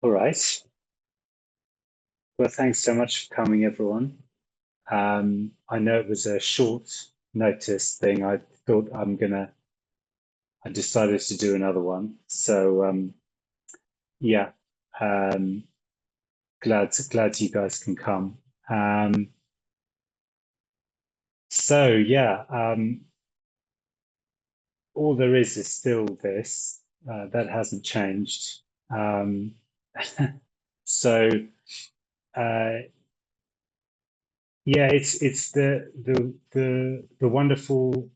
All right. Well, thanks so much for coming, everyone. I know it was a short notice thing. I thought I decided to do another one. So yeah, glad you guys can come. So yeah, all there is still this. That hasn't changed. So yeah, it's the wonderful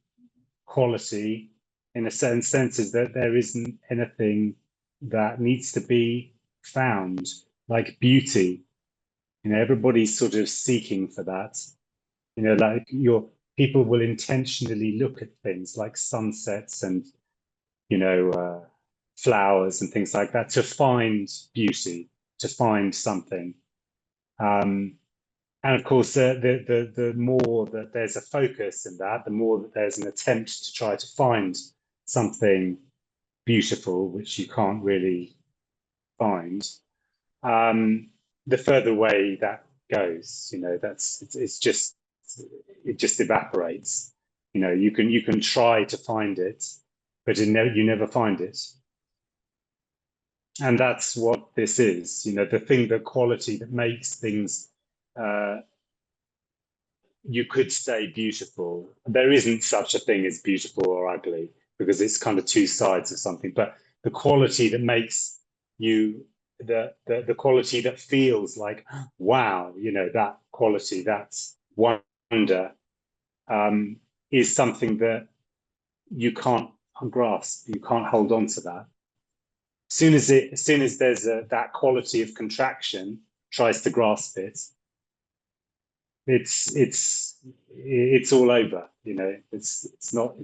quality in a certain sense is that there isn't anything that needs to be found, like beauty. You know, everybody's sort of seeking for that. You know, like people will intentionally look at things like sunsets and flowers and things like that to find beauty, to find something. And of course, the more that there's a focus in that, the more that there's an attempt to try to find something beautiful, which you can't really find, the further away that goes. You know, it just evaporates. You know, you can try to find it, but you never find it. And that's what this is. You know, the quality that makes things. You could say beautiful. There isn't such a thing as beautiful or ugly because it's kind of two sides of something. But the quality that makes you the quality that feels like wow, you know, that quality, that's wonder, is something that you can't grasp. You can't hold on to that. As soon as there's that quality of contraction tries to grasp it, it's all over. You know, it's not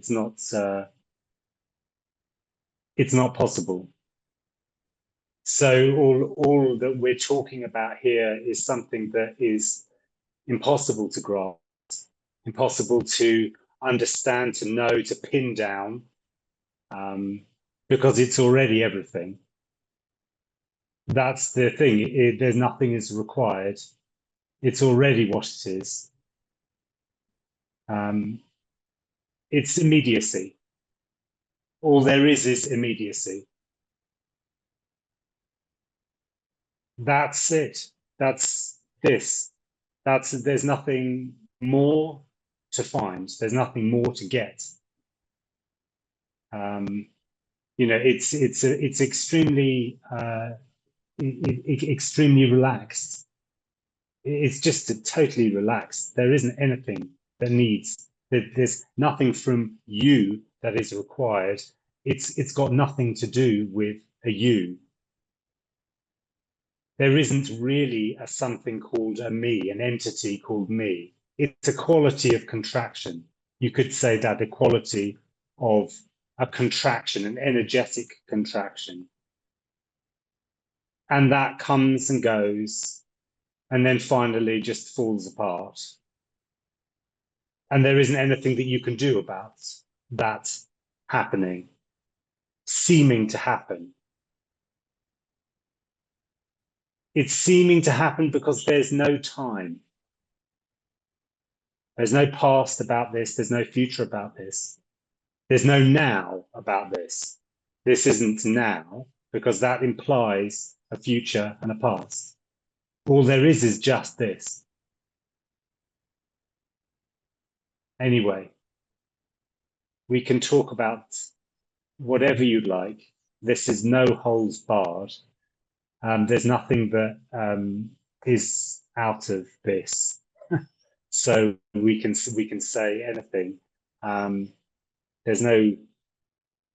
possible. So all that we're talking about here is something that is impossible to grasp, impossible to understand, to know, to pin down, because it's already everything. That's the thing. There's nothing is required. It's already what it is. It's immediacy. All there is immediacy. That's it. That's this. There's nothing more to find. There's nothing more to get. You know, it's extremely extremely relaxed. It's just totally relaxed. There isn't anything that needs. There's nothing from you that is required. It's got nothing to do with a you. There isn't really a something called a me, an entity called me. It's a quality of contraction. You could say that the quality of a contraction, an energetic contraction. And that comes and goes, and then finally just falls apart. And there isn't anything that you can do about that happening, seeming to happen. It's seeming to happen because there's no time. There's no past about this. There's no future about this. There's no now about this. This isn't now because that implies a future and a past. All there is just this. Anyway, we can talk about whatever you'd like. This is no holds barred. There's nothing that is out of this. So we can say anything. There's no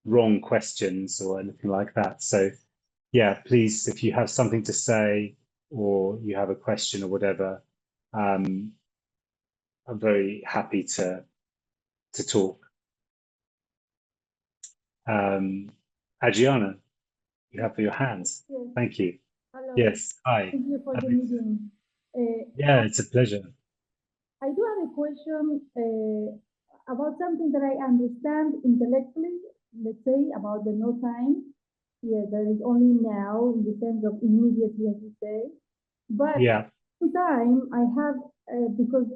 wrong questions or anything like that. So yeah, please, if you have something to say or you have a question or whatever, I'm very happy to talk. Adriana, you have your hands. Yes. Thank you. Hello. Yes, hi. Thank you for the meeting. Yeah, it's a pleasure. I do have a question about something that I understand intellectually, let's say, about the no time. yeah, there is only now in the sense of immediacy, as you say. But Yeah, time I have, because,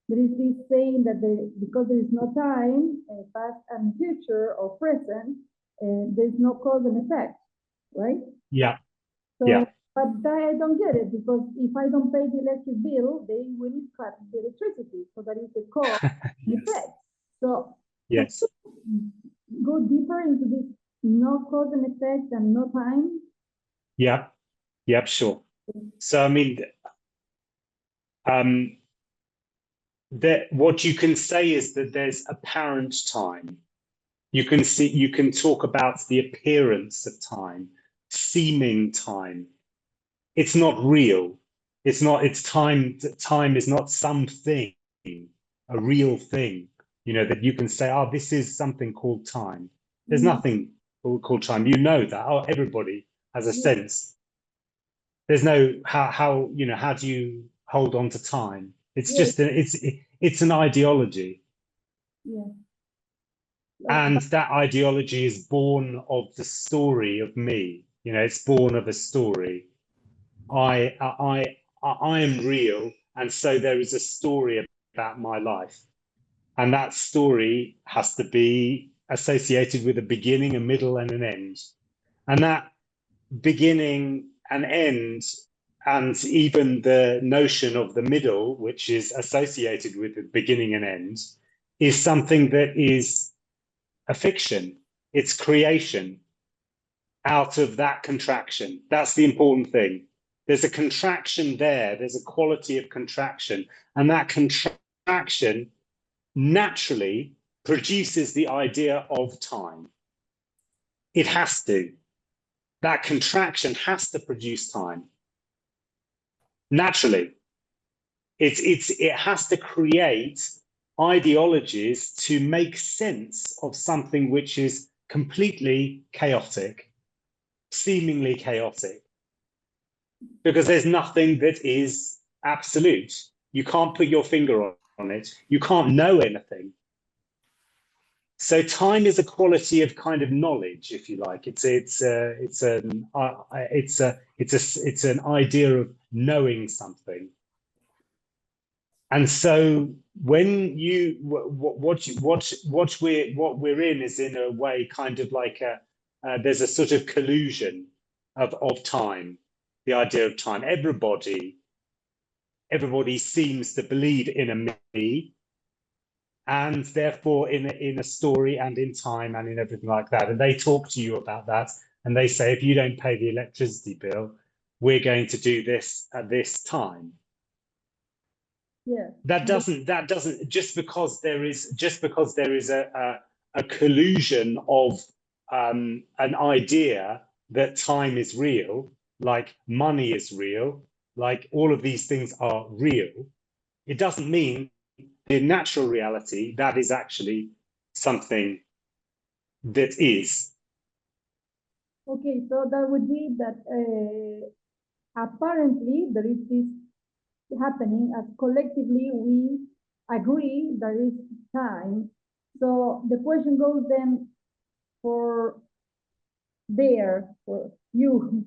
there is this saying that because there is no time, past and future or present, there is no cause and effect, right? yeah, So, yeah. but I don't get it, because if I don't pay the electric bill, they will cut the electricity. So that is the cause and Yes, effect. So could yes. you go deeper into this no cause and effect and no time? Yeah, yeah, sure. So I mean, um, that what you can say is that there's apparent time. You can talk about the appearance of time, seeming time. It's not real. It's time. Time is not something, a real thing, that you can say, oh, this is something called time. There's Mm, nothing called time. You know that. Oh, everybody has a yeah, sense. There's no how do you hold on to time? It's yeah, just it's an ideology. yeah. And But that ideology is born of the story of me. It's born of a story. I am real, and so there is a story about my life, and that story has to be associated with a beginning, a middle, and an end. And that beginning and end, and even the notion of the middle, which is associated with the beginning and end, is something that is a fiction. It's creation out of that contraction. That's the important thing. There's a contraction there. There's a quality of contraction. And that contraction naturally produces the idea of time. It has to. That contraction has to produce time. Naturally. It has to create ideologies to make sense of something which is completely chaotic, seemingly chaotic, because there's nothing that is absolute. You can't put your finger on it. You can't know anything. So time is a quality of kind of knowledge, if you like. It's an idea of knowing something. And so when you what we're in is in a way kind of like there's a sort of collusion of time, the idea of time. Everybody seems to believe in a me, and therefore in a story and in time and in everything like that. And they talk to you about that, and they say, if you don't pay the electricity bill, we're going to do this at this time. yeah, That doesn't just because there is a collusion of an idea that time is real, like money is real, like all of these things are real. It doesn't mean in natural reality that is actually something that is. okay. So that would be that apparently there is this happening as collectively we agree there is time. So the question goes then for for you,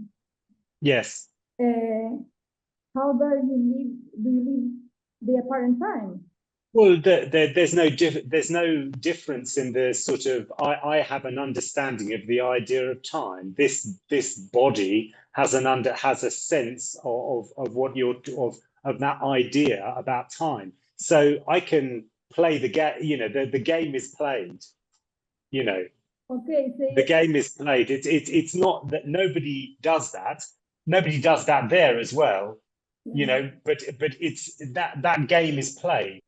Yes. uh, how do you live the apparent time? Well, there's no difference in the sort of I have an understanding of the idea of time. This body has a sense of what you're of that idea about time. So I can play the game. The game is played. You know, Okay, the say, game is played. It's not that nobody does that. Nobody does that there as well. yeah. But it's that game is played.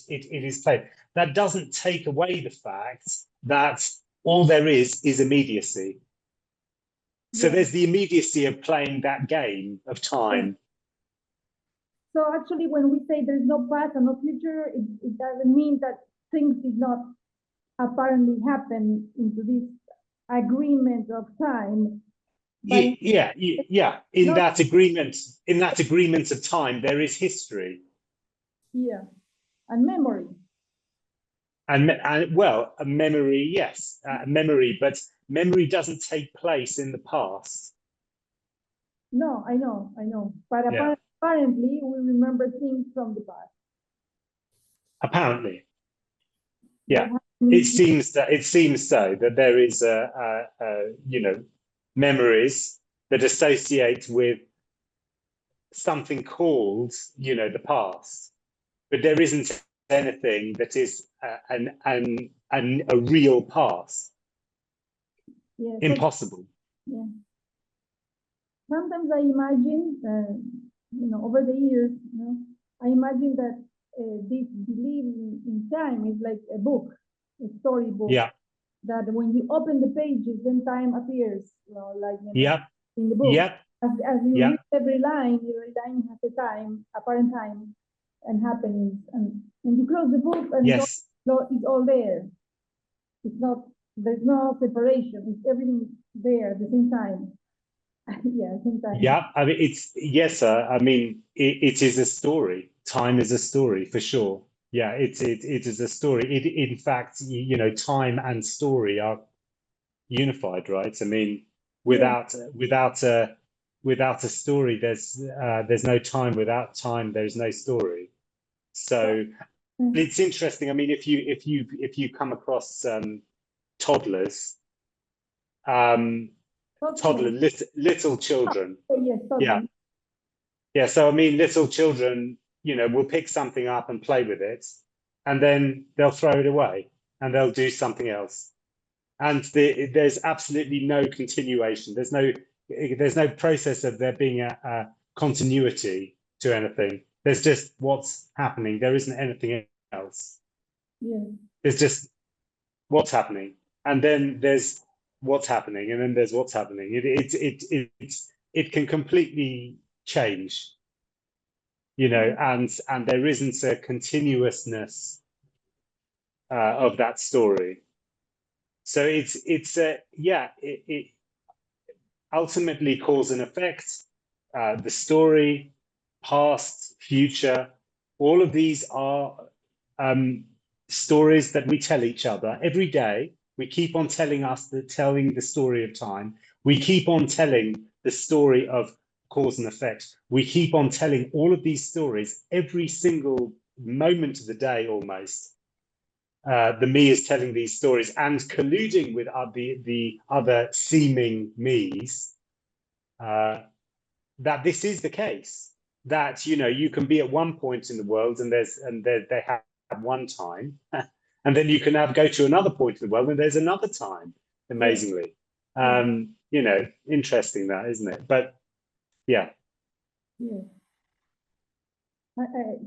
It is played. That doesn't take away the fact that all there is immediacy. So Yeah. there's the immediacy of playing that game of Yeah. time. So actually, when we say there's no past and no future, it doesn't mean that things did not apparently happen into this agreement of time, but it's Yeah. not In that agreement of time, there is history. here and memory. And well, a memory, yes, memory, but memory doesn't take place in the past. No, I know. But Yeah. apparently, we remember things from the past. Apparently, That yeah. happened It seems so that there is memories that associate with something called the past, but there isn't anything that is a real past. Yeah, Impossible. yeah. Sometimes I imagine, over the years, I imagine that this belief in time is like a book, a storybook. Yeah. That when you open the pages, then time appears, like Yeah. in the book. Yeah. As you Yeah. read every line has a time, apparent time, and happenings. And you close the book, and Yes. it's all there. There's no separation. It's everything there at the same time. Yeah, same time. Yeah. I mean, yes, sir. I mean, it is a story. Time is a story for sure. Yeah, it is a story. In fact, time and story are unified, right? I mean, without a story, there's no time. Without time, there's no story. So it's interesting. I mean, if you come across toddlers, little children, Yes, yeah, totally. yeah. So I mean, little children, will pick something up and play with it, and then they'll throw it away and they'll do something else. And there's absolutely no continuation. There's no process of there being a continuity to anything. There's just what's happening. There isn't anything else. Yeah. There's just what's happening, and then there's what's happening, and then there's what's happening. It can completely change, and there isn't a continuousness of that story. So it ultimately cause and effect, the story, past, future, all of these are stories that we tell each other every day. We keep on telling the story of time. We keep on telling the story of cause and effect. We keep on telling all of these stories every single moment of the day almost. The me is telling these stories and colluding with the other seeming me's, that this is the case, that you can be at one point in the world and they have one time, and then you can go to another point in the world and there's another time, amazingly. Interesting, that, isn't it? But yeah.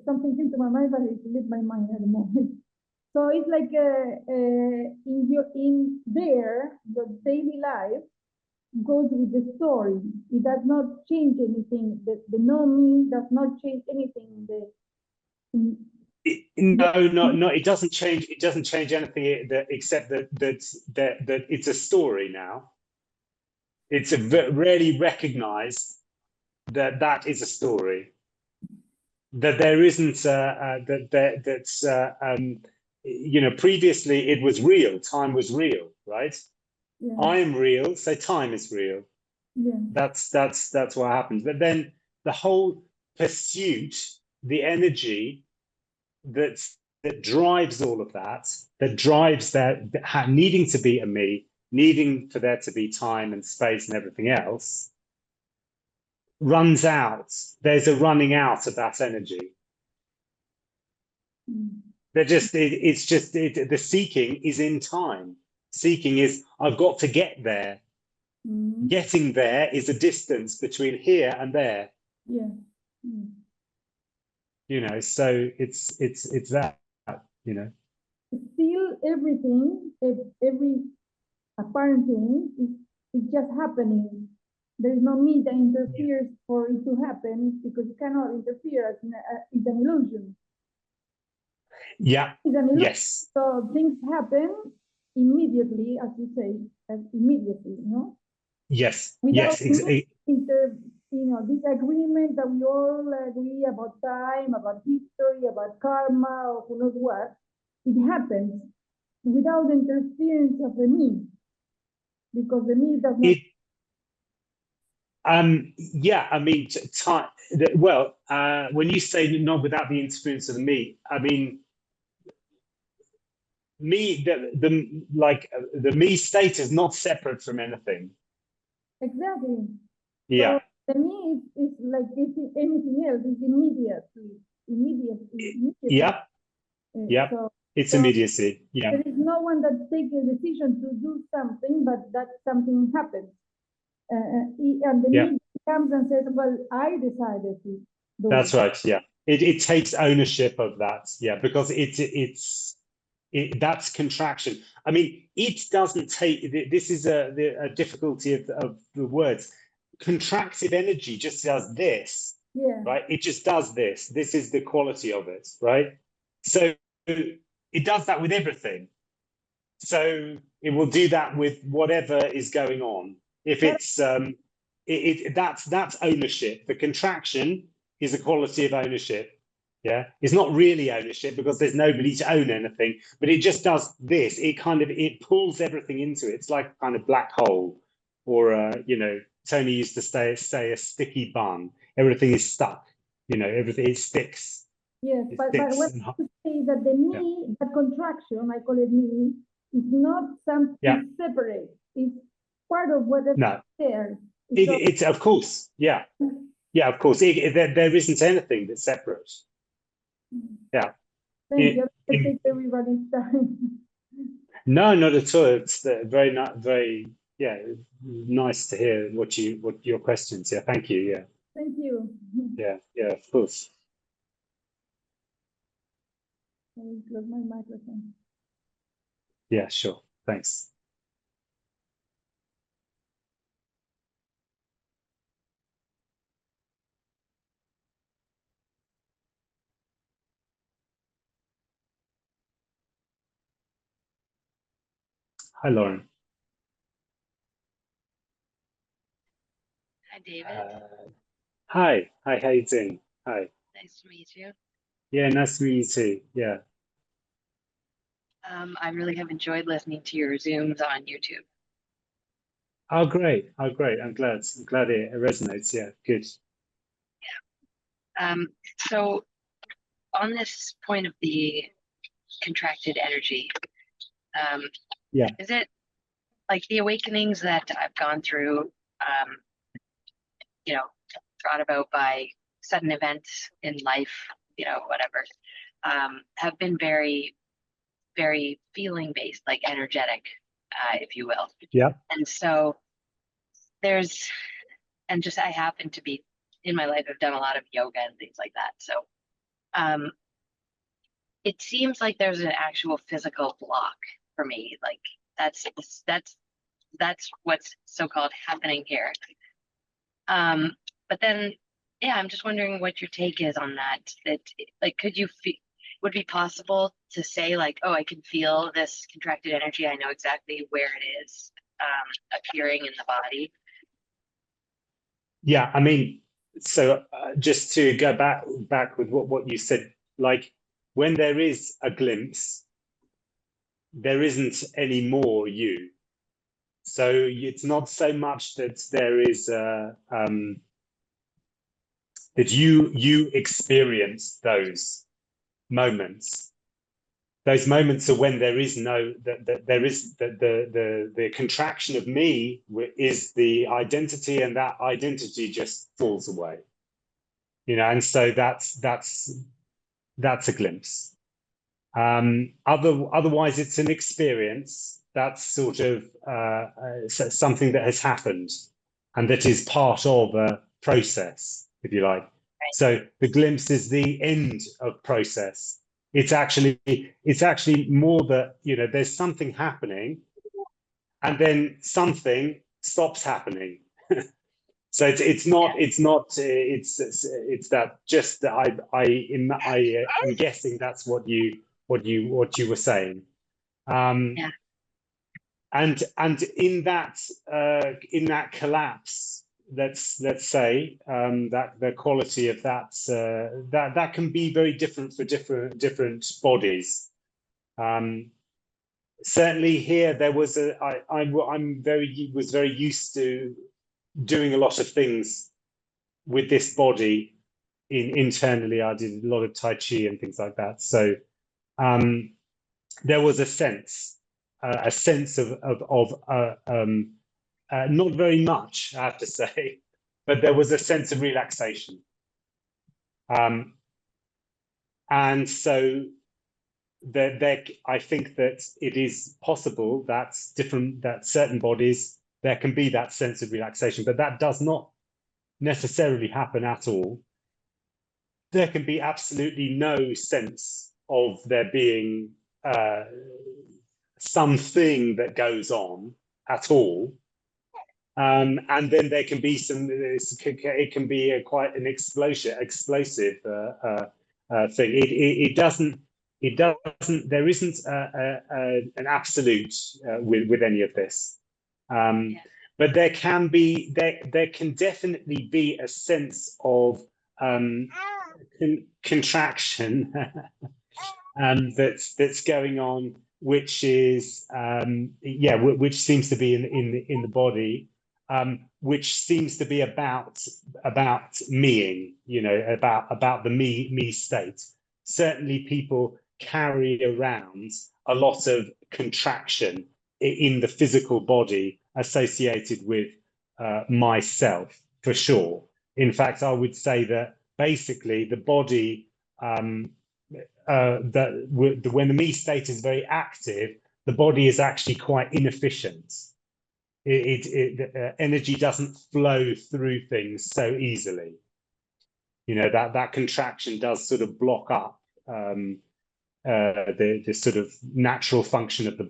Something came to my mind, but it slipped my mind at the moment. So it's like in your daily life goes with the story. It does not change anything. The no me does not change anything. No, it doesn't change. It doesn't change anything except that it's a story now. It's rarely recognized that is a story. That there isn't previously it was real. Time was real, right? Yeah. I'm real, so time is real. Yeah. That's what happens. But then the whole pursuit, the energy that drives all of that drives that needing to be a me, needing for there to be time and space and everything else, runs out. There's a running out of that energy. The seeking is in time. Seeking is, I've got to get there. Getting there is a distance between here and there. Yeah. So it's that, Still everything, every apparent thing is just happening. There is no me that interferes for it to happen, because it cannot interfere. It's an illusion. Yeah. It's an illusion. Yes. So things happen immediately, as you say, immediately, Yes. Without Yes. disagreement that we all agree about time, about history, about karma, or who knows what. It happens without interference of the me. because the me does not. Yeah, I mean, well, when you say not without the interference of the me, I mean, me, the me state is not separate from anything. Exactly. Yeah. So the me is like anything else. It's immediacy. Yeah. Yeah. It's immediacy. Yeah. There is no one that takes a decision to do something, but that something happens. And the me comes and says, well, I decided to do That's it. right. Yeah. It takes ownership of that. Yeah. Because that's contraction. I mean, it doesn't take, this is a difficulty of the words. Contractive energy just does this. Yeah. Right? It just does this. This is the quality of it, right? So it does that with everything. So it will do that with whatever is going on. If it's that's ownership. The contraction is a quality of ownership. Yeah, it's not really ownership because there's nobody to own anything, but it just does this. It pulls everything into it. It's like a kind of black hole, or Tony used to say a sticky bun. Everything is stuck. Everything it sticks. Yes, but when you say that the me, the contraction, I call it me, is not something separate. It's part of whatever there. It's of course, yeah, of course. There isn't anything that's separate. Yeah. Thank you. I take everybody's time. No, not at all. It's very nice to hear what your questions. Yeah, thank you. Yeah. Thank you. Yeah, of course. I will close my microphone. Yeah, sure. Thanks. Hi, Lauren. Hi, David. Hi, how you doing? Hi. Nice to meet you. Yeah, nice to meet you too. Yeah. I really have enjoyed listening to your Zooms on YouTube. Oh, great. I'm glad it resonates. Yeah, good. Yeah. So on this point of the contracted energy, is it like the awakenings that I've gone through, brought about by sudden events in life, whatever, have been very, very feeling based, like energetic, if you will. Yeah. And so I happen to be in my life, I've done a lot of yoga and things like that. So it seems like there's an actual physical block for me. Like that's what's so-called happening here. But then, I'm just wondering what your take is on that. That like, would it be possible to say like, oh, I can feel this contracted energy. I know exactly where it is appearing in the body. Yeah, I mean, so just to go back with what you said, like when there is a glimpse, there isn't any more you. So it's not so much that there is that you experience those moments. Those moments are when there is there is the contraction of me is the identity, and that identity just falls away. And so that's a glimpse. Otherwise, it's an experience. That's sort of something that has happened, and that is part of a process, if you like. Right. So the glimpse is the end of process. It's actually more that there's something happening, and then something stops happening. So it's that just that I am guessing that's what you were saying. And in that collapse, let's say that the quality of that can be very different for different bodies. certainly here there was was very used to doing a lot of things with this body. Internally, I did a lot of Tai Chi and things like that. So there was a sense of not very much, I have to say, but there was a sense of relaxation. And so I think that it is possible that certain bodies, there can be that sense of relaxation, but that does not necessarily happen at all. There can be absolutely no sense of there being something that goes on at all. And then there can be it can be quite an explosive thing. There isn't an absolute with any of this. But there can definitely be a sense of contraction that's going on, which is which seems to be in the body, which seems to be about meing, about the me state. Certainly people carry around a lot of contraction in the physical body associated with myself, for sure. In fact, I would say that basically the body, when the me state is very active, the body is actually quite inefficient. Energy doesn't flow through things so easily. That contraction does sort of block up the sort of natural function of the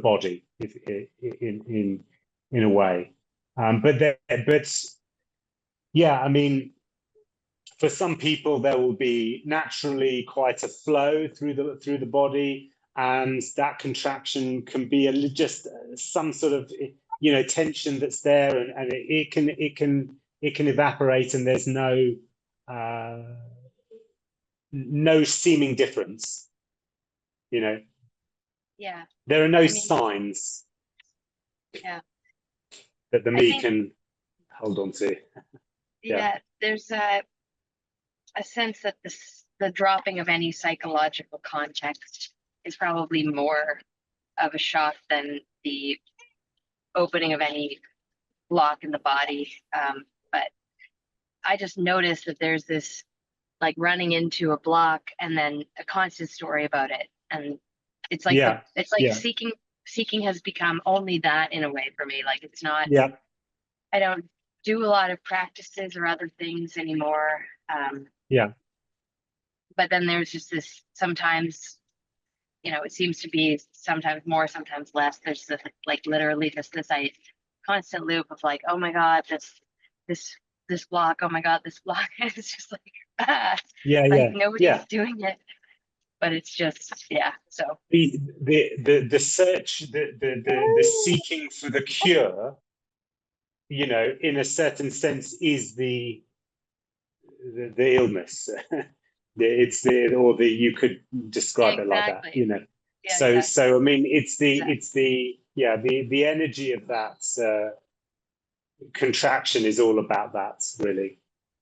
body, in a way. But yeah, I mean, for some people there will be naturally quite a flow through the body, and that contraction can be just some sort of tension that's there, and it can evaporate, and there's no seeming difference. Yeah, there are no signs that the me can hold on to. Yeah, there's a sense that the dropping of any psychological context is probably more of a shock than the opening of any block in the body. But I just noticed that there's this like running into a block and then a constant story about it, and it's like seeking has become only that in a way for me. Like it's not. Yeah. I don't do a lot of practices or other things anymore. But then there's just this sometimes, it seems to be sometimes more, sometimes less. There's this, like literally just this constant loop of like, oh my God, this block, oh my God, this block. It's just like, nobody's doing it, but it's just, so. The search, the seeking for the cure, in a certain sense is the illness. You could describe it like that, So I mean, it's the energy of that contraction is all about that, really.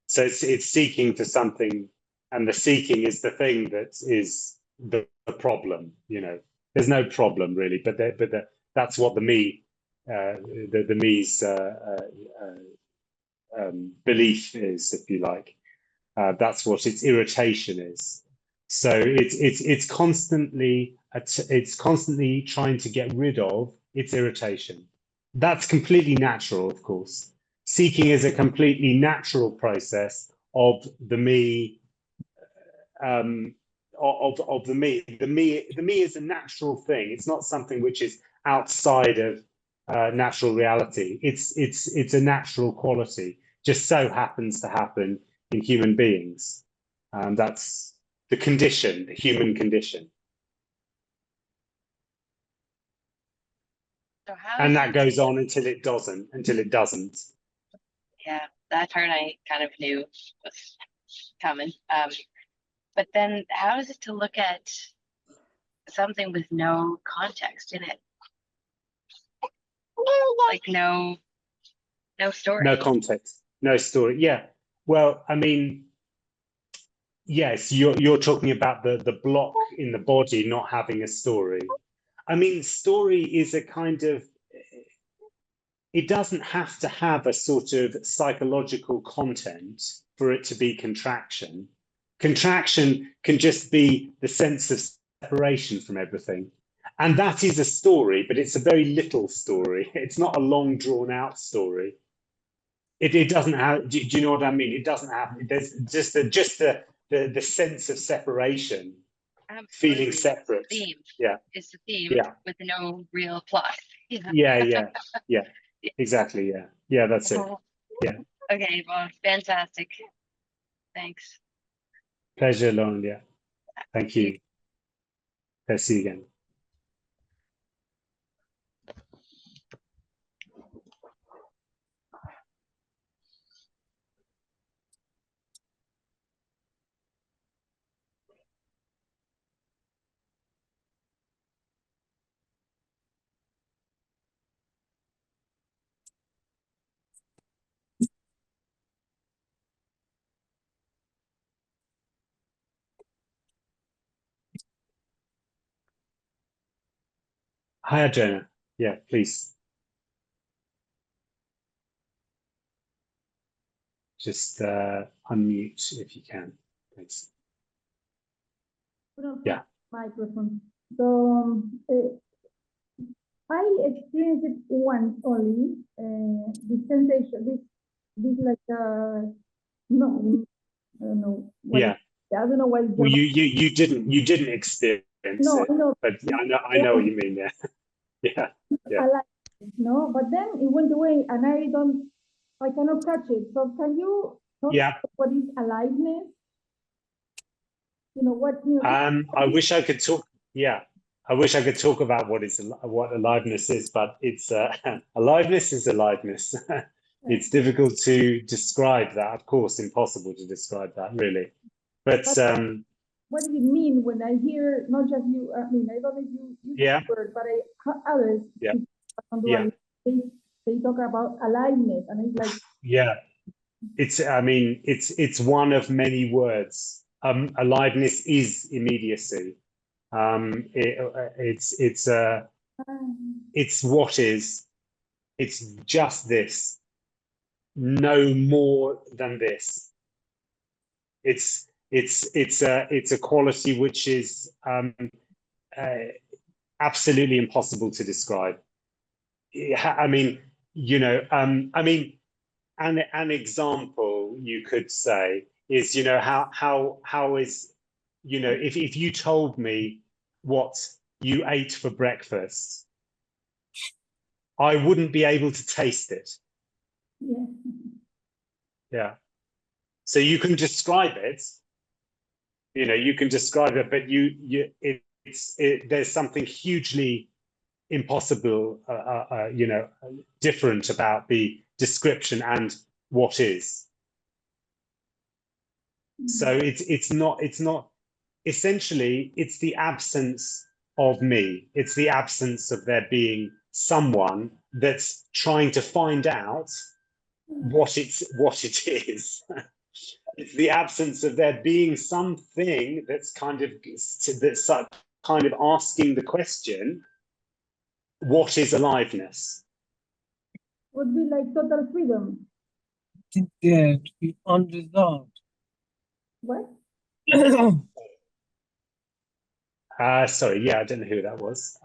So it's seeking for something, and the seeking is the thing that is the problem. There's no problem really, but that's what the me, the me's belief is, if you like. That's what its irritation is. So it's constantly trying to get rid of its irritation. That's completely natural, of course. Seeking is a completely natural process of the me, of the me. The me is a natural thing. It's not something which is outside of natural reality. It's a natural quality. Just so happens to happen in human beings. That's the condition, the human condition. So and that goes on until it doesn't. Yeah, that part I kind of knew was coming. But then how is it to look at something with no context in it, like no story. No context, no story. Yeah. Well, I mean, yes, you're talking about the block in the body not having a story. I mean, story is a kind of, it doesn't have to have a sort of psychological content for it to be contraction. Contraction can just be the sense of separation from everything. And that is a story, but it's a very little story. It's not a long drawn out story. It doesn't have, do you know what I mean? It doesn't have, there's just the sense of separation, Absolutely. feeling separate. Theme. Yeah. It's the theme, Yeah. with no real plot. Yeah. Exactly. Yeah, that's it. Yeah. Okay, well, fantastic. Thanks. Pleasure, Lauren. Yeah. Thank you. Let's see you again. Hi, Jonah. Yeah, please. Just unmute if you can. Thanks. Yeah. Microphone. So I experienced it once only. The sensation, this like no, I don't know. Yeah. I don't know what. Well, you didn't experience No, it, no. but yeah, I know what you mean. Yeah. Yeah. I like it, no, but then it went away, and I cannot catch it. So can you talk Yeah. about what is aliveness? You know what? I wish I could talk. Yeah. I wish I could talk about what aliveness is, but it's aliveness is aliveness. It's difficult to describe that. Of course, impossible to describe that, really. But what does it mean when I hear not just you? I mean, I don't know if you use yeah, the word, but others. Yeah. They talk about aliveness, and it's like yeah. I mean, it's one of many words. Aliveness is immediacy. It's what is. It's just this. No more than this. It's a quality which is absolutely impossible to describe. I mean, an example you could say is, how is, if you told me what you ate for breakfast, I wouldn't be able to taste it. Yeah. So you can describe it, you can describe it, but there's something hugely impossible, different about the description and what is. So it's not essentially, it's the absence of me. It's the absence of there being someone that's trying to find out what it is. It's the absence of there being something that's kind of asking the question, what is aliveness? Would be like total freedom. To be unresolved. What? Sorry, yeah, I don't know who that was.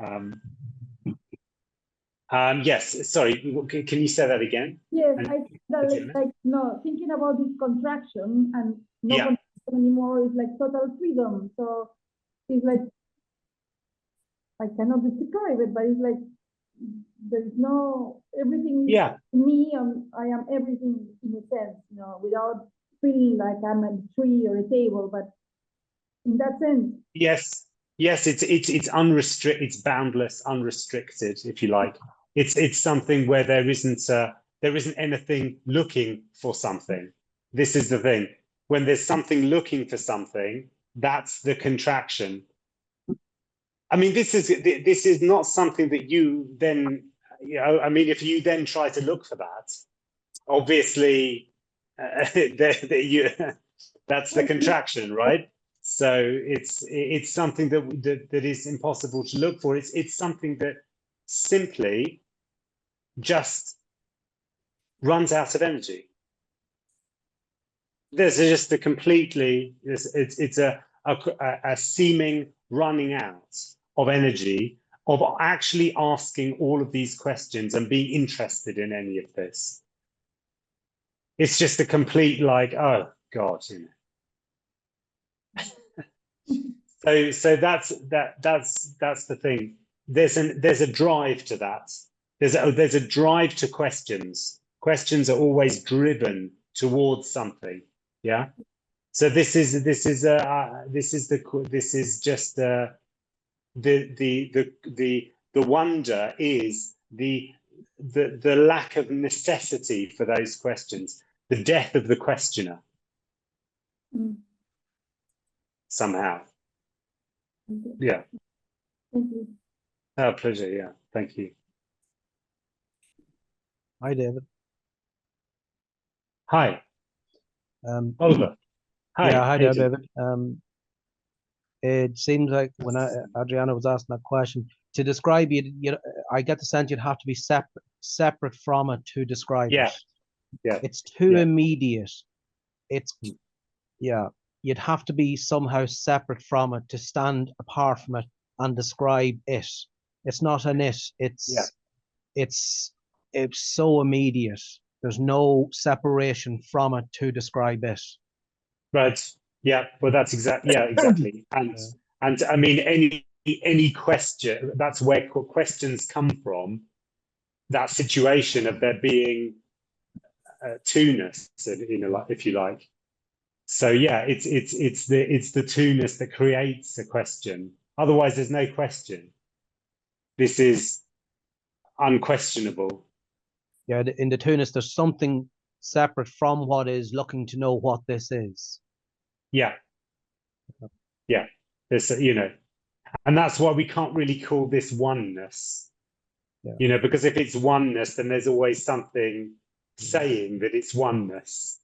Yes, sorry, can you say that again? Yes, I think that thinking about this contraction and no contraction anymore is like total freedom. So it's like, I cannot describe it, but it's like there's no, everything is me, I am everything in a sense, without feeling like I'm a tree or a table, but in that sense. Yes, it's unrestricted, it's boundless, unrestricted, if you like. It's something where there isn't anything looking for something. This is the thing. When there's something looking for something, that's the contraction. I mean, this is not something that you then, you know, I mean, if you then try to look for that, obviously, that's the contraction, right? So it's something that is impossible to look for. It's something that simply just runs out of energy. There's just a completely, it's a seeming running out of energy, of actually asking all of these questions and being interested in any of this. It's just a complete like, oh God, you know. So that's the thing. There's a drive to that. There's a drive to questions. Questions are always driven towards something. Yeah. So this is just the wonder is the lack of necessity for those questions, the death of the questioner. Somehow. Yeah. Thank you. Oh, pleasure. Yeah. Thank you. Hi, David. Hi. Oliver. Hi. Yeah, hi How there, you doing? David. It seems like when Adriana was asking that question, to describe you, I get the sense you'd have to be separate from it to describe Yeah. it. Yeah. It's too Yeah. immediate. Yeah, you'd have to be somehow separate from it to stand apart from it and describe it. It's not an it. It's so immediate. There's no separation from it to describe it. Right. Yeah. Well, that's exactly. Yeah. Exactly. And I mean, any question. That's where questions come from. That situation of there being two-ness, you know, like, if you like. So yeah, it's the two-ness that creates a question. Otherwise, there's no question. This is unquestionable. Yeah, in the Tunis, there's something separate from what is looking to know what this is. Yeah. Yeah. There's, you know, and that's why we can't really call this oneness. Yeah. You know, because if it's oneness, then there's always something saying that it's oneness.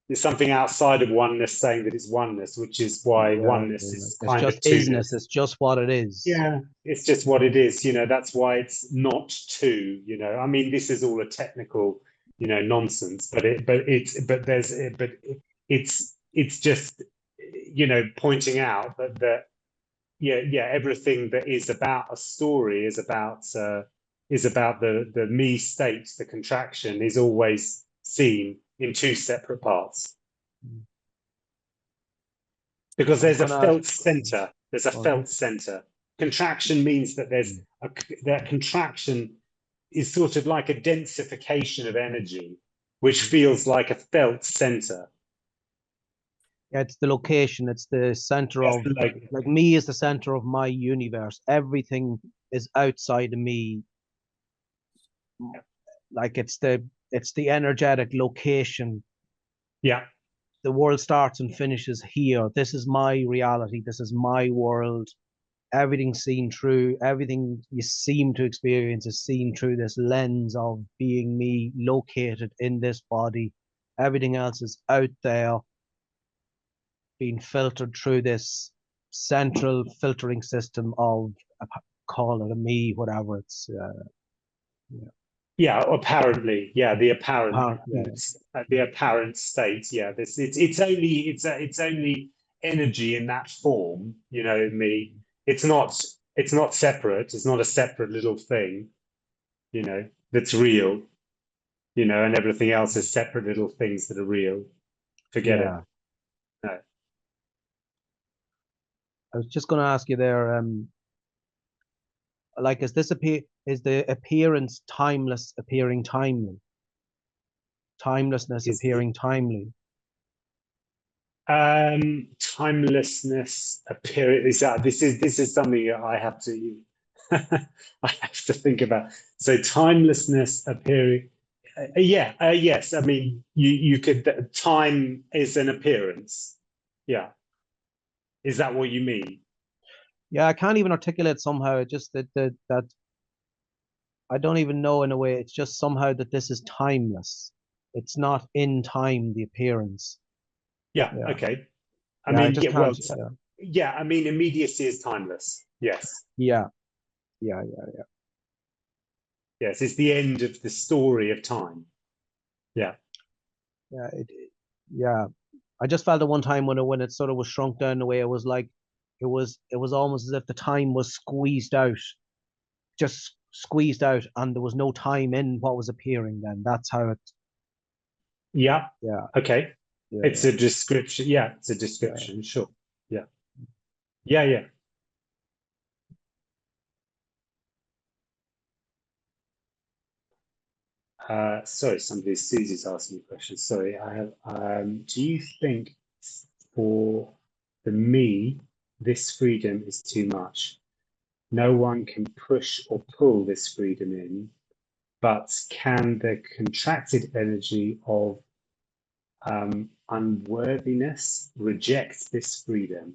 There's something outside of oneness saying that it's oneness, which is why oneness is It's kind just of two-ness. isness. It's just what it is. Yeah, it's just what it is. You know, that's why it's not two. You know, I mean, this is all a technical, you know, nonsense. But it's just, you know, pointing out that everything that is about a story is about the me state. The contraction is always seen in two separate parts. Because there's a felt center. There's a felt center. Contraction means that that contraction is sort of like a densification of energy, which feels like a felt center. Yeah, it's the location. It's the center of, like me is the center of my universe. Everything is outside of me. Like it's the energetic location. Yeah. The world starts and finishes here. This is my reality. This is my world. Everything's seen through, everything you seem to experience is seen through this lens of being me located in this body. Everything else is out there, being filtered through this central filtering system of, call it a me, whatever it's, Yeah, apparently, yeah, the apparent state, yeah. It's only energy in that form, you know. Me, it's not separate. It's not a separate little thing, you know, that's real, you know, and everything else is separate little things that are real. Forget it. No. I was just going to ask you there, like, is the appearance timeless appearing timely? Timelessness appearing timely? Timelessness appearing, this is something I have to I have to think about. So timelessness appearing, yes. I mean, you could, time is an appearance. Yeah. Is that what you mean? Yeah, I can't even articulate somehow. It just that I don't even know in a way. It's just somehow that this is timeless. It's not in time, the appearance. Yeah. Yeah. Okay. I Yeah, I mean, just yeah, well, can't. yeah, I mean, immediacy is timeless. Yes. Yeah, yeah, yeah. Yes. It's the end of the story of time. Yeah. Yeah, yeah. I just felt at one time when it sort of was shrunk down the way it was like it was almost as if the time was squeezed out, just squeezed out, and there was no time in what was appearing then. That's how it. Yeah. Yeah, Okay. yeah, It's a description. Yeah, it's a description. Sure. Yeah. Yeah, yeah. Sorry, Susie's asking me a question. Sorry, I have. Do you think for me, this freedom is too much? No one can push or pull this freedom in, but can the contracted energy of unworthiness reject this freedom?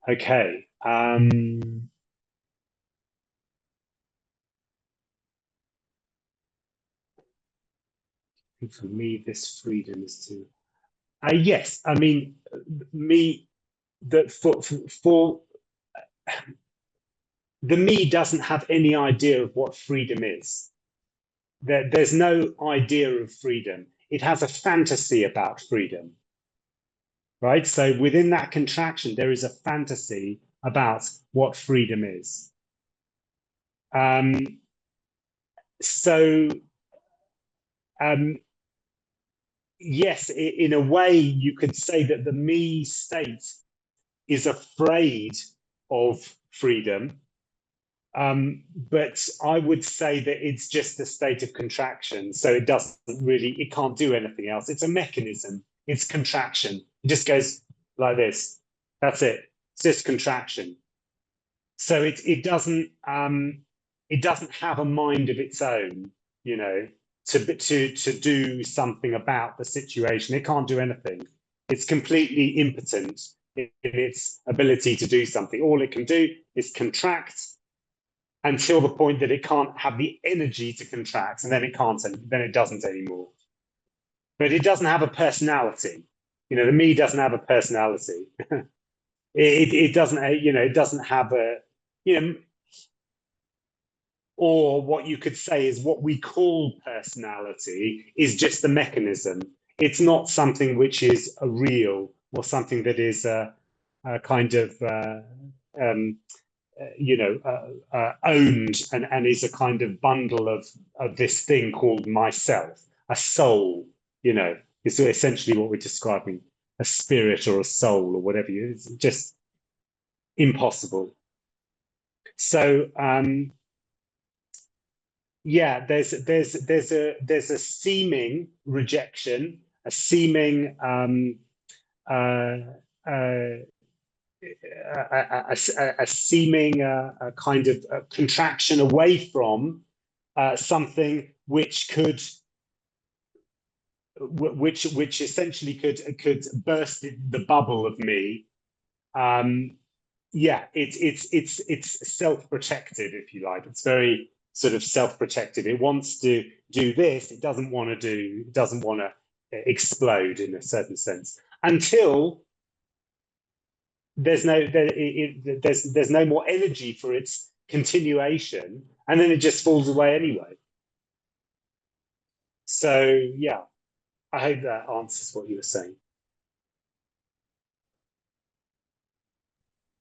Okay. For me, this freedom is too. Yes, I mean, me that for the me doesn't have any idea of what freedom is. There's no idea of freedom. It has a fantasy about freedom, right? So within that contraction, there is a fantasy about what freedom is. So yes, in a way, you could say that the me state is afraid of freedom. But I would say that it's just a state of contraction. So it it can't do anything else. It's a mechanism. It's contraction. It just goes like this. That's it. It's just contraction. So it doesn't have a mind of its own, you know, to do something about the situation. It can't do anything. It's completely impotent in its ability to do something. All it can do is contract until the point that it can't have the energy to contract, and then it doesn't anymore. But it doesn't have a personality. You know, the me doesn't have a personality. it doesn't, you know, it doesn't have a, you know, or what you could say is what we call personality is just the mechanism. It's not something which is a real or something that is a kind of you know, owned and is a kind of bundle of this thing called myself, a soul, you know, is essentially what we're describing, a spirit or a soul or whatever. It's just impossible. So yeah, there's a seeming rejection, a seeming a seeming kind of contraction away from something which could, which essentially could burst the bubble of me. Yeah, it's self-protective, if you like. It's very sort of self-protective. It wants to do this. It doesn't want to explode in a certain sense until there's no more energy for its continuation, and then it just falls away anyway. So yeah, I hope that answers what you were saying.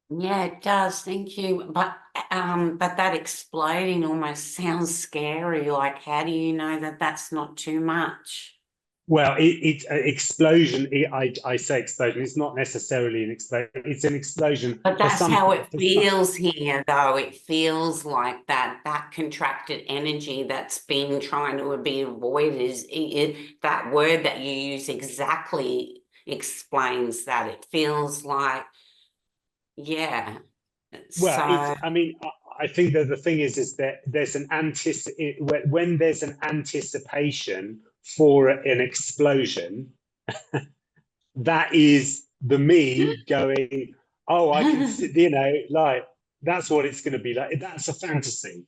Yeah, it does. Thank you. But that exploding almost sounds scary. Like, how do you know that that's not too much? Well, it's an explosion. I say explosion. It's not necessarily an explosion. It's an explosion. But that's how it feels here, though. It feels like that contracted energy that's been trying to be avoided is that word that you use exactly explains that. It feels like, yeah. Well, So, I mean, I think that the thing is that there's an when there's an anticipation for an explosion, that is the me going, oh, I can see, you know, like that's what it's going to be like. That's a fantasy.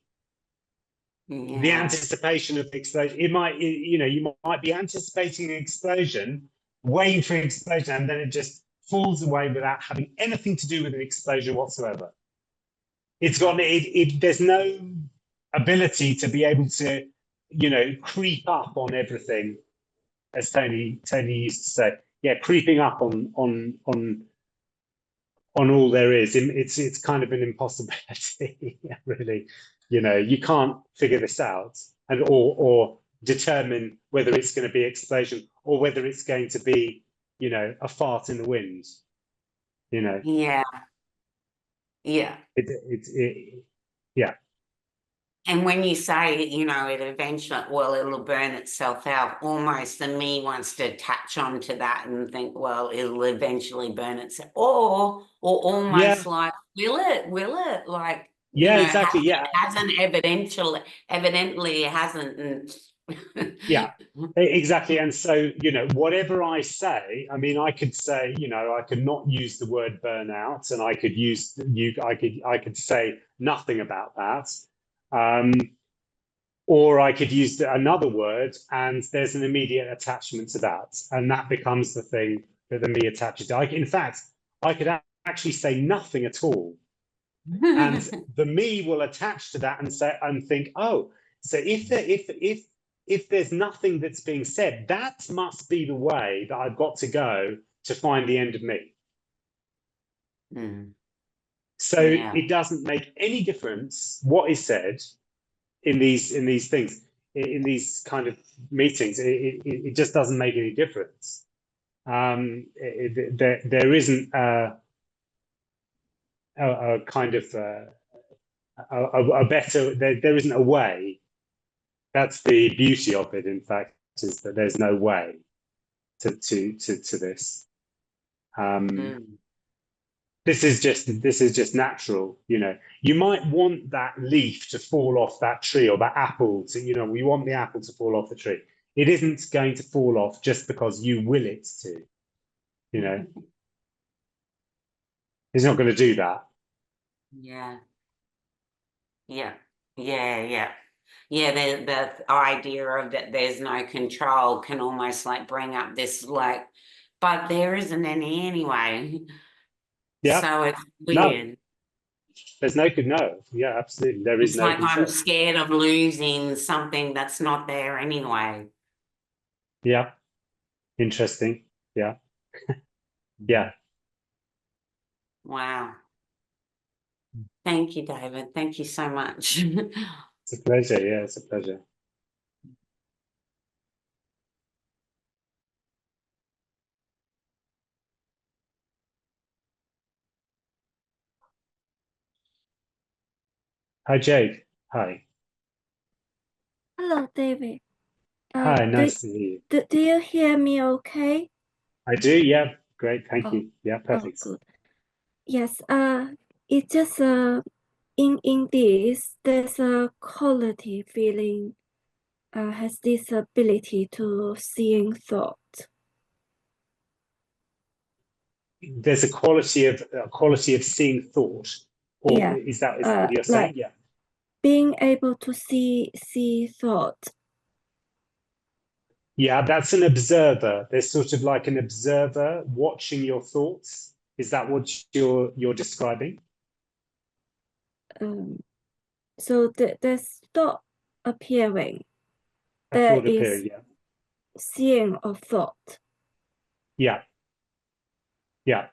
The Yeah. anticipation of the explosion. It might, you know, you might be anticipating an explosion, waiting for an explosion, and then it just falls away without having anything to do with an explosion whatsoever. It's got there's no ability to be able to, you know, creep up on everything, as Tony used to say. Yeah, creeping up on all there is. It's kind of an impossibility, really. You know, you can't figure this out and or determine whether it's going to be explosion or whether it's going to be, you know, a fart in the wind. You know. Yeah. Yeah. Yeah. And when you say, you know, it eventually, well, it'll burn itself out, almost the me wants to attach onto that and think, well, it'll eventually burn itself, or almost like, will it? Like, you know, exactly. hasn't evidently it hasn't. And yeah, exactly. And so, you know, whatever I say, I mean, I could say, you know, I could not use the word burnout, and I could use I could say nothing about that. Or I could use another word, and there's an immediate attachment to that, and that becomes the thing that the me attaches to. In fact, I could actually say nothing at all, and the me will attach to that and say and think, oh, so if there's nothing that's being said, that must be the way that I've got to go to find the end of me. So it doesn't make any difference what is said in these things, in these kind of meetings. It just doesn't make any difference. There isn't a kind of a better, there isn't a way. That's the beauty of it, in fact, is that there's no way to this. This is just natural, you know. You might want that leaf to fall off that tree, or that apple to, you know, we want the apple to fall off the tree. It isn't going to fall off just because you will it to, you know. It's not going to do that. The idea of that there's no control can almost like bring up this like, but there isn't any anyway. Yeah. So it's weird. No. There's no. Yeah, absolutely. There is it's no like control. I'm scared of losing something that's not there anyway. Yeah. Interesting. Yeah. Yeah. Wow. Thank you, David. Thank you so much. It's a pleasure. Yeah, it's a pleasure. Hi, Jade. Hi. Hello, David. Hi, nice to hear you. Do you hear me okay? I do, yeah. Great, thank you. Yeah, perfect. Oh, good. Yes, it's just in this, there's a quality feeling, has this ability to seeing thought. There's a quality of seeing thought, or Yeah, is that what you're saying? like Yeah. being able to see thought. Yeah, that's an observer. There's sort of like an observer watching your thoughts. Is that what you're describing? So there's thought appearing. Thought appearing, yeah. Seeing of thought. Yeah. Yeah.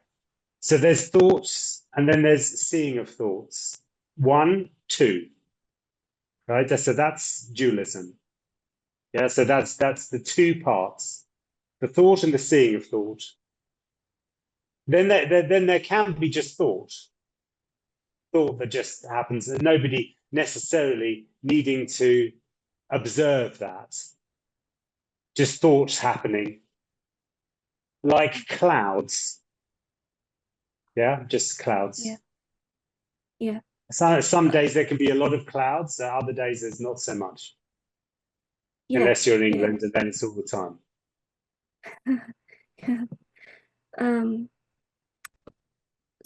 So there's thoughts, and then there's seeing of thoughts. 1, 2. Right? So that's dualism. Yeah, so that's the two parts, the thought and the seeing of thought. Then there can be just thought that just happens, and nobody necessarily needing to observe that. Just thoughts happening, like clouds. Yeah, just clouds. Yeah. So some days there can be a lot of clouds, other days there's not so much. Yeah. Unless you're in England, and then it's all the time.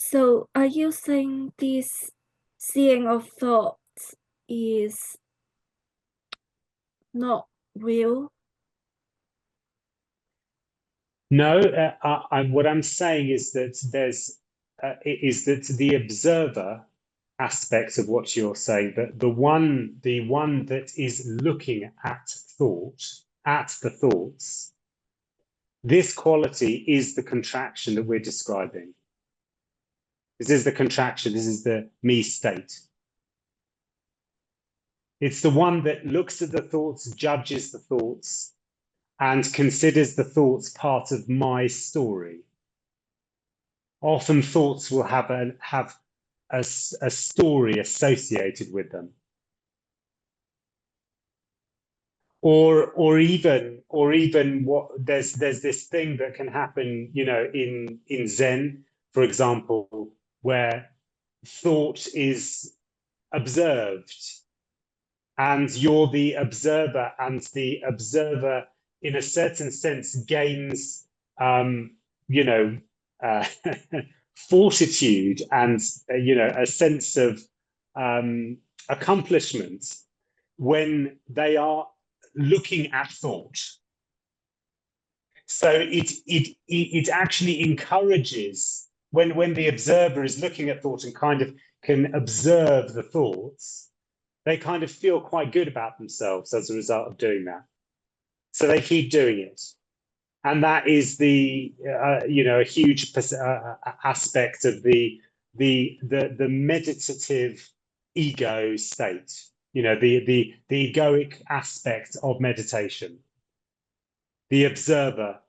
So are you saying this seeing of thoughts is not real? No, what I'm saying is that is that the observer aspect of what you're saying, that the one that is looking at the thoughts, this quality is the contraction that we're describing. This is the contraction. This is the me state. It's the one that looks at the thoughts, judges the thoughts, and considers the thoughts part of my story. Often thoughts will have a story associated with them. Or even what there's this thing that can happen, you know, in Zen, for example, where thought is observed, and you're the observer, and the observer, in a certain sense, gains, you know, fortitude and you know, a sense of accomplishment when they are looking at thought. So it actually encourages, when the observer is looking at thought and kind of can observe the thoughts, they kind of feel quite good about themselves as a result of doing that. So they keep doing it. And that is the you know, a huge aspect of the meditative ego state, you know, the egoic aspect of meditation. The observer.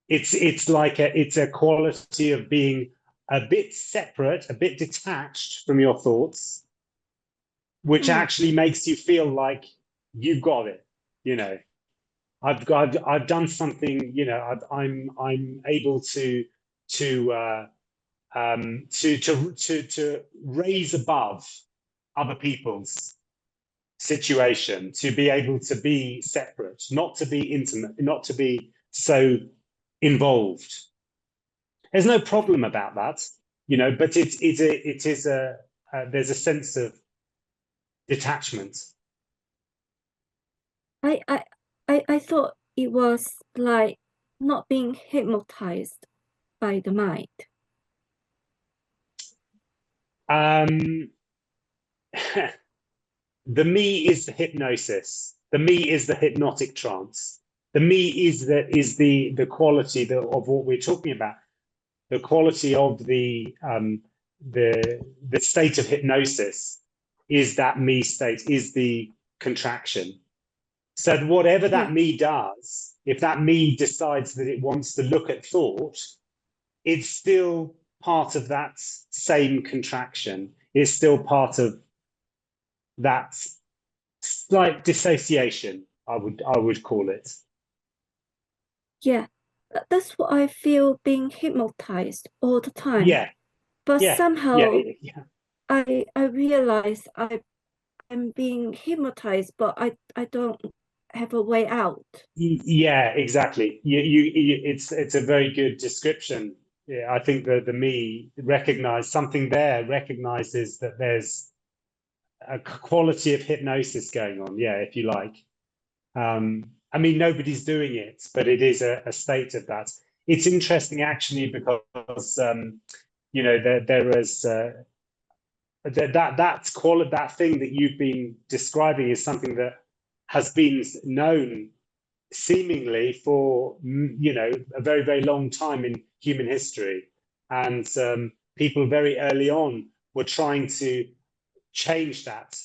It's like it's a quality of being a bit separate, a bit detached from your thoughts, which actually makes you feel like you've got it, you know. I've done something, you know. I'm able to raise above other people's situation, to be able to be separate, not to be intimate, not to be so involved. There's no problem about that, you know, but it is a there's a sense of detachment. I thought it was like not being hypnotized by the mind. The me is the hypnosis. The me is the hypnotic trance. The me is the quality of what we're talking about. The quality of the state of hypnosis is that me state, is the contraction. So whatever that me does, if that me decides that it wants to look at thought, it's still part of that same contraction. It's still part of that slight dissociation, I would call it. Yeah, that's what I feel, being hypnotized all the time. Yeah. But yeah. somehow yeah. I realize I'm being hypnotized, but I don't have a way out. Yeah, exactly. It's a very good description. Yeah, I think the me recognizes that there's a quality of hypnosis going on. Yeah, if you like. I mean, nobody's doing it, but it is a state of that. It's interesting, actually, because you know, there is that thing that you've been describing is something that has been known seemingly for, you know, a very, very long time in human history, and people very early on were trying to change that,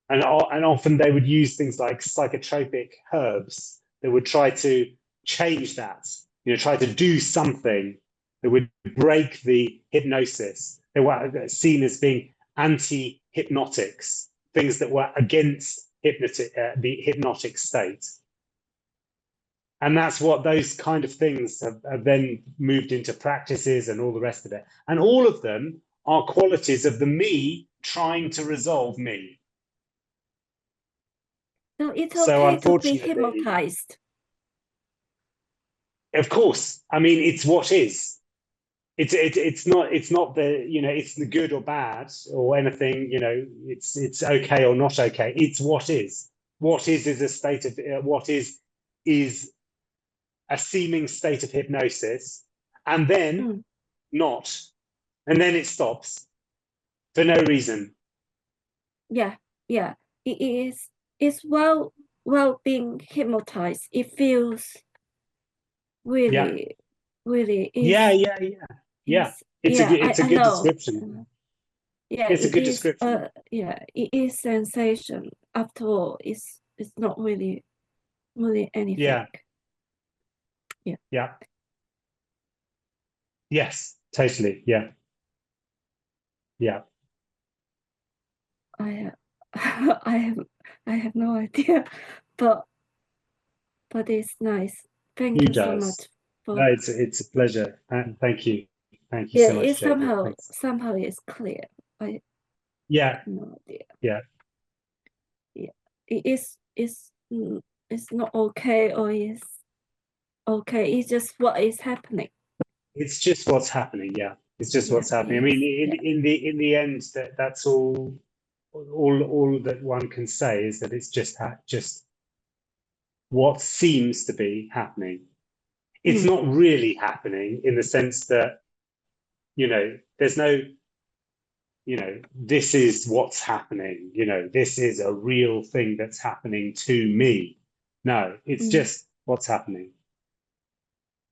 and often they would use things like psychotropic herbs that would try to change that, you know, try to do something that would break the hypnosis. They were seen as being anti-hypnotics, things that were against the hypnotic state. And that's what those kind of things have then moved into practices and all the rest of it. And all of them are qualities of the me trying to resolve me. So it's So okay to be unfortunately, hypnotized. of course, I mean, it's what is. it's not the, you know, it's the good or bad or anything, you know, it's okay or not okay. It's what is. What is a state of what is a seeming state of hypnosis, and then not, and then it stops for no reason. Yeah, yeah. It is. It's well being hypnotized. It feels really, really is. Yeah. It's a I good know. description. Yeah, It's a it good is. description. Yeah, it is sensation. After all, it's not really anything. Yeah. Yes, totally. Yeah. I I have no idea, but it's nice. Thank Who you so does? much for. No, it's a pleasure. And thank you. Thank you Yeah, so much, it Jacob. Thanks. somehow is clear. I Yeah. have no idea. Yeah. It is it's not okay, or is okay. It's just what is happening. It's just what's happening. Yeah. It's just what's happening. I mean, in the end, that's all that one can say is that it's just what seems to be happening. It's not really happening in the sense that, you know, there's no, you know, this is what's happening, you know, this is a real thing that's happening to me. No, it's just what's happening.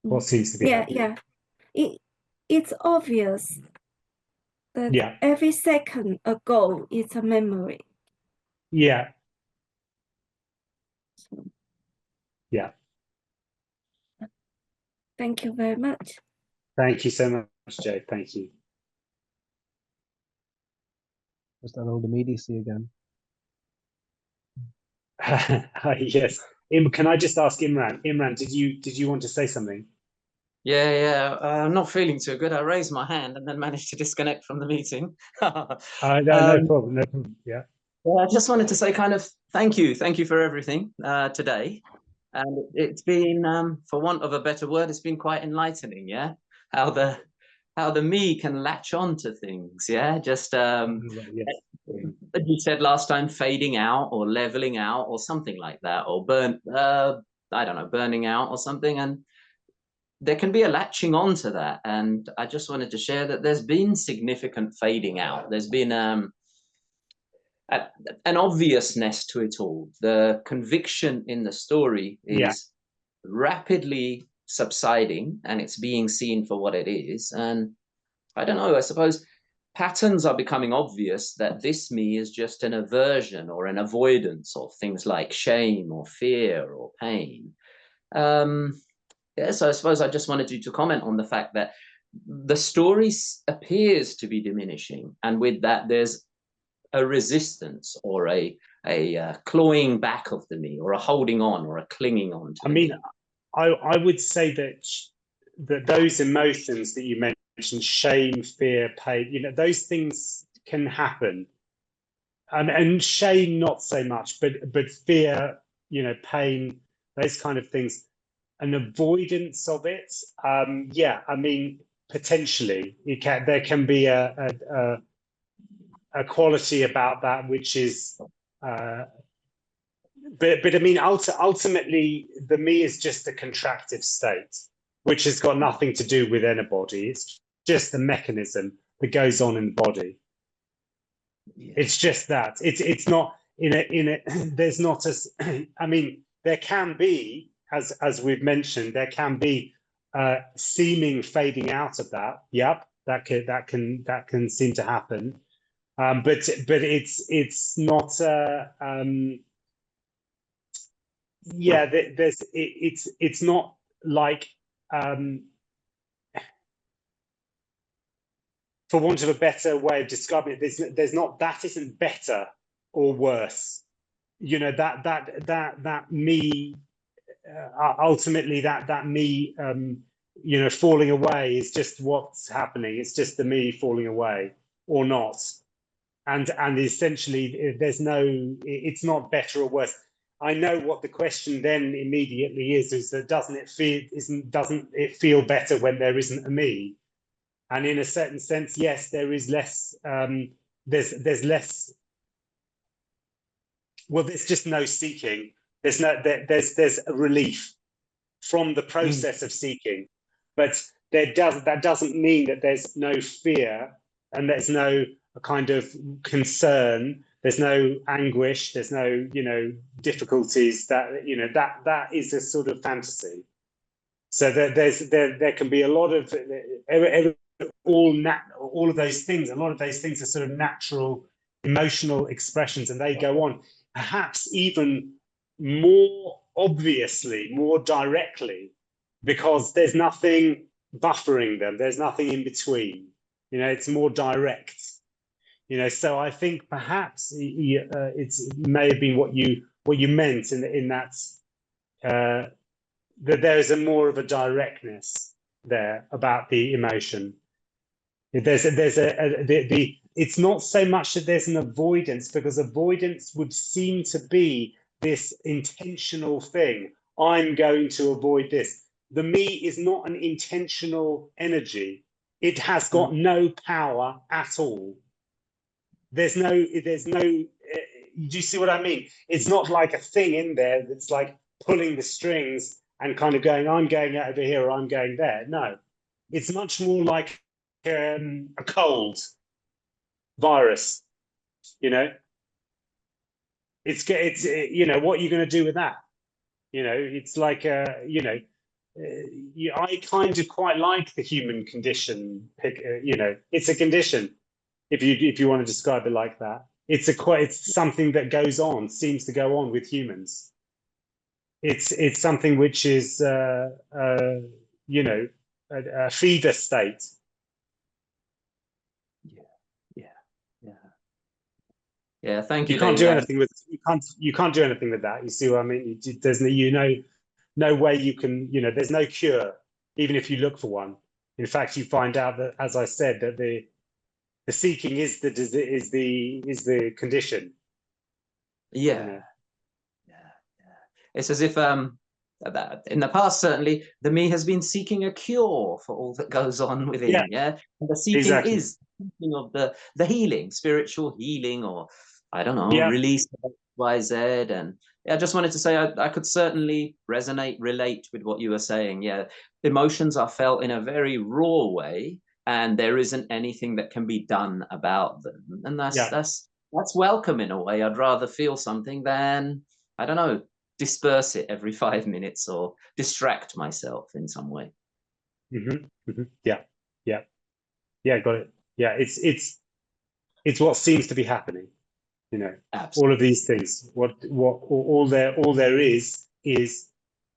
What seems to be happening. Yeah. It's obvious that every second ago is a memory. Yeah. So, yeah. Thank you very much. Thank you so much, Jay. Thank you. Just that old immediacy again. Yes. Can I just ask Imran? Imran, did you want to say something? Yeah. I'm not feeling too good. I raised my hand and then managed to disconnect from the meeting. No problem. Yeah. Well, I just wanted to say kind of thank you for everything today, and it's been, for want of a better word, it's been quite enlightening. Yeah, how the me can latch on to things. Yeah, just Yes. you said last time, fading out or leveling out or something like that, or I don't know, burning out or something, and there can be a latching on to that. And I just wanted to share that there's been significant fading out. There's been an obviousness to it all. The conviction in the story is rapidly subsiding, and it's being seen for what it is. And I don't know, I suppose patterns are becoming obvious that this me is just an aversion or an avoidance of things like shame or fear or pain. So I suppose I just wanted you to comment on the fact that the story appears to be diminishing, and with that there's a resistance or a clawing back of the me, or a holding on or a clinging on to me. I would say that those emotions that you mentioned, shame, fear, pain, you know, those things can happen. And shame not so much, but fear, you know, pain, those kind of things, an avoidance of it. Yeah, I mean, potentially there can be a quality about that which is but I mean, ultimately the me is just a contractive state which has got nothing to do with anybody. It's just the mechanism that goes on in the body. It's just that it's not in a there's not as I mean, there can be, as we've mentioned, there can be seeming fading out of that. Yep, that can seem to happen. But it's not yeah, it's not like for want of a better way of describing it, there's not, that isn't better or worse, you know, that me ultimately that me you know, falling away is just what's happening. It's just the me falling away or not. And essentially there's no, it's not better or worse. I know what the question then immediately is that doesn't it feel better when there isn't a me? And in a certain sense, yes, there is less, there's less, well, there's just no seeking. There's there's a relief from the process of seeking, but that doesn't mean that there's no fear and there's no kind of concern. There's no anguish. There's no, you know, difficulties. That, you know, that is a sort of fantasy. So there can be a lot of all of those things. A lot of those things are sort of natural emotional expressions, and they go on, perhaps even more obviously, more directly, because there's nothing buffering them. There's nothing in between. You know, it's more direct. You know, so I think perhaps it may have been what you meant in that. That there is a more of a directness there about the emotion. It's not so much that there's an avoidance, because avoidance would seem to be this intentional thing. I'm going to avoid this. The me is not an intentional energy. It has got no power at all. There's no, do you see what I mean? It's not like a thing in there that's like pulling the strings and kind of going, I'm going over here or I'm going there. No, it's much more like a cold virus, you know. It's you know, what are you going to do with that? You know, it's like you know, I kind of quite like the human condition. You know, it's a condition, if you want to describe it like that. It's something that goes on, seems to go on with humans. It's something which is you know, a fever state. Yeah, thank you. You can't do David. anything with you can't do anything with that. You see what I mean? There's no way you can, you know, there's no cure, even if you look for one. In fact, you find out that, as I said, that the seeking is the condition. Yeah. You know? It's as if that in the past, certainly, the me has been seeking a cure for all that goes on within. Yeah. And the seeking Exactly. is thinking of the healing, spiritual healing, or I don't know, Yeah. release of XYZ. And yeah, I just wanted to say I could certainly relate with what you were saying. Yeah. Emotions are felt in a very raw way, and there isn't anything that can be done about them. And that's welcome in a way. I'd rather feel something than, I don't know, disperse it every 5 minutes or distract myself in some way. Yeah, got it. Yeah, it's what seems to be happening. You know, Absolutely. all of these things. What all there is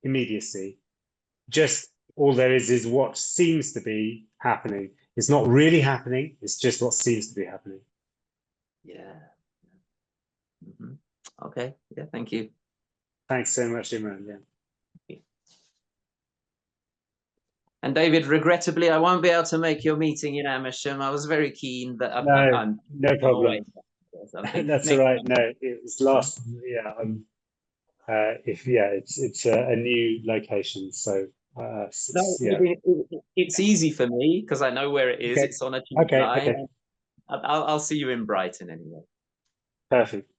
immediacy. Just all there is what seems to be happening. It's not really happening. It's just what seems to be happening. Yeah. Okay. Yeah. Thank you. Thanks so much, Imran. Yeah. And David, regrettably, I won't be able to make your meeting in Amersham. I was very keen, but I'm no problem. That's all right. time. No, it was last. Yeah, it's a new location, so it's easy for me because I know where it is. Okay. It's on a tube line. Okay. I'll see you in Brighton anyway. Perfect.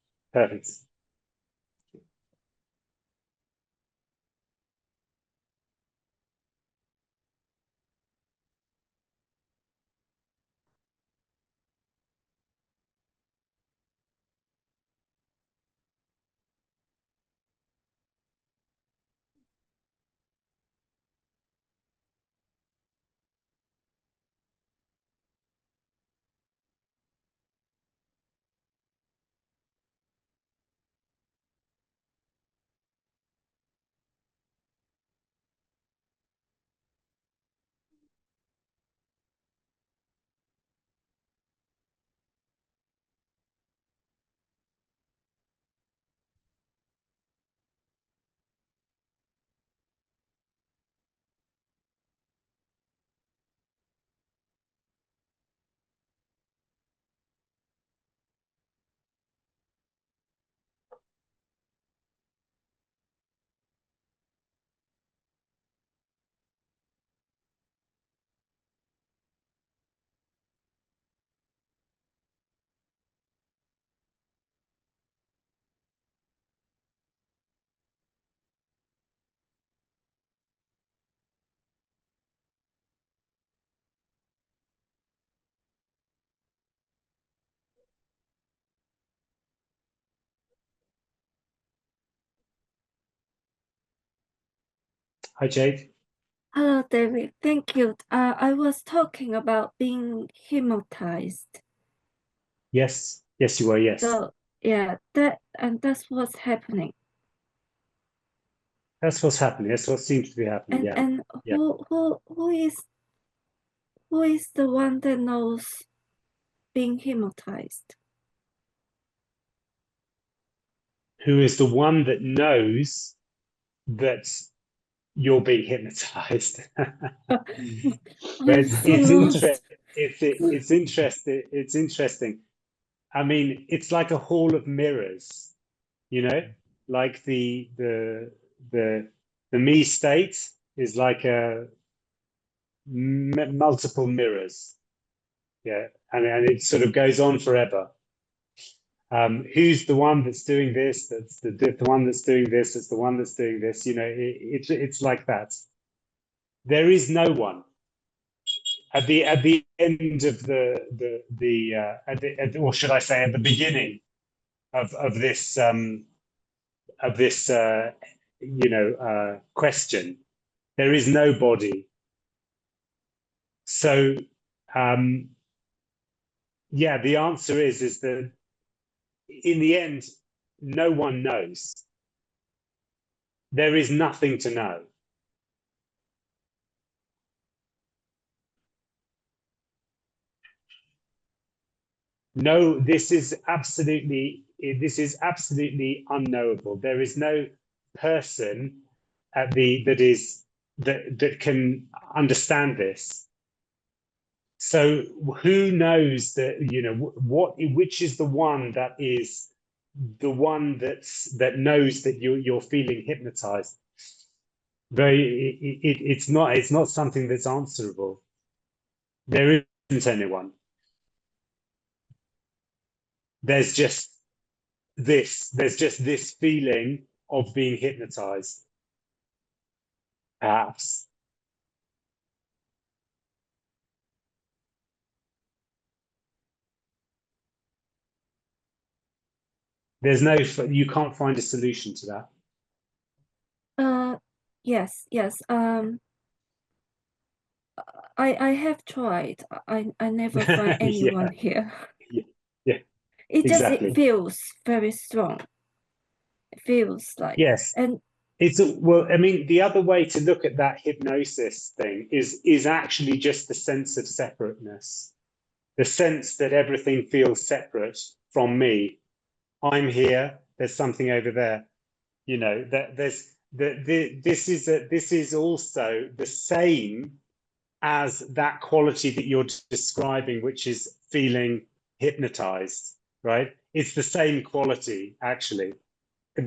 Hi, Jade. Hello, David. Thank you. I was talking about being hypnotized. Yes, yes, you are. Yes, So yeah, that's what's happening. that's what's happening. That's what seems to be happening. Yeah, And yeah. who is the one that knows being hypnotized? Who is the one that knows that you're being hypnotized? But I'm so it's lost. it's interesting. It's interesting. I mean, it's like a hall of mirrors, you know, like the me state is like a multiple mirrors. Yeah, and it sort of goes on forever. Who's the one that's doing this? That's the one that's doing this. It's the one that's doing this. You know, it's like that. There is no one at the end of or should I say at the beginning of this question. There is nobody. So yeah, the answer is that in the end, no one knows. There is nothing to know. No, this is absolutely unknowable. There is no person that can understand this. So who knows that, you know, which is the one that knows that you're feeling hypnotized? It's not something that's answerable. There isn't anyone. There's just this feeling of being hypnotized, perhaps. You can't find a solution to that. Yes. I have tried. I never find anyone here. Yeah, It exactly. feels very strong. It feels like Yes. and Well, I mean, the other way to look at that hypnosis thing is actually just the sense of separateness, the sense that everything feels separate from me. I'm here. There's something over there. You know, that this is also the same as that quality that you're describing, which is feeling hypnotized, right? It's the same quality, actually.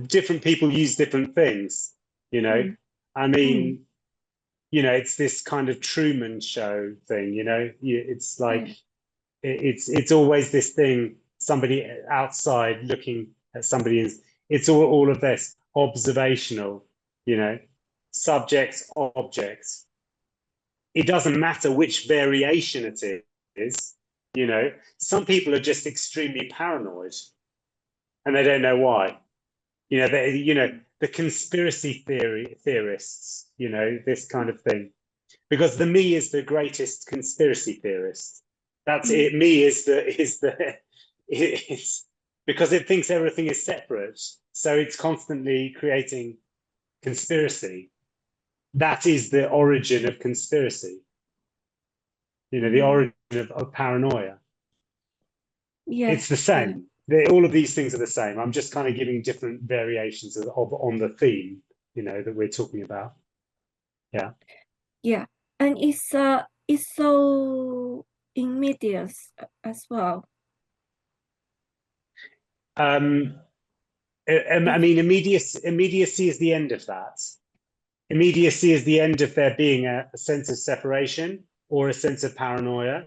Different people use different things, you know. I mean, you know, it's this kind of Truman Show thing, you know. It's like it's always this thing, somebody outside looking at somebody. It's all of this observational, you know, subjects, objects. It doesn't matter which variation it is, you know. Some people are just extremely paranoid and they don't know why. You know, the conspiracy theorists, you know, this kind of thing. Because the me is the greatest conspiracy theorist. That's it. Me is because it thinks everything is separate. So it's constantly creating conspiracy. That is the origin of conspiracy. You know, the origin of paranoia. yeah, It's the same. All of these things are the same. I'm just kind of giving different variations on the theme, you know, that we're talking about. Yeah. Yeah, and it's so immediate as well. I mean, immediacy is the end of that. Immediacy is the end of there being a sense of separation or a sense of paranoia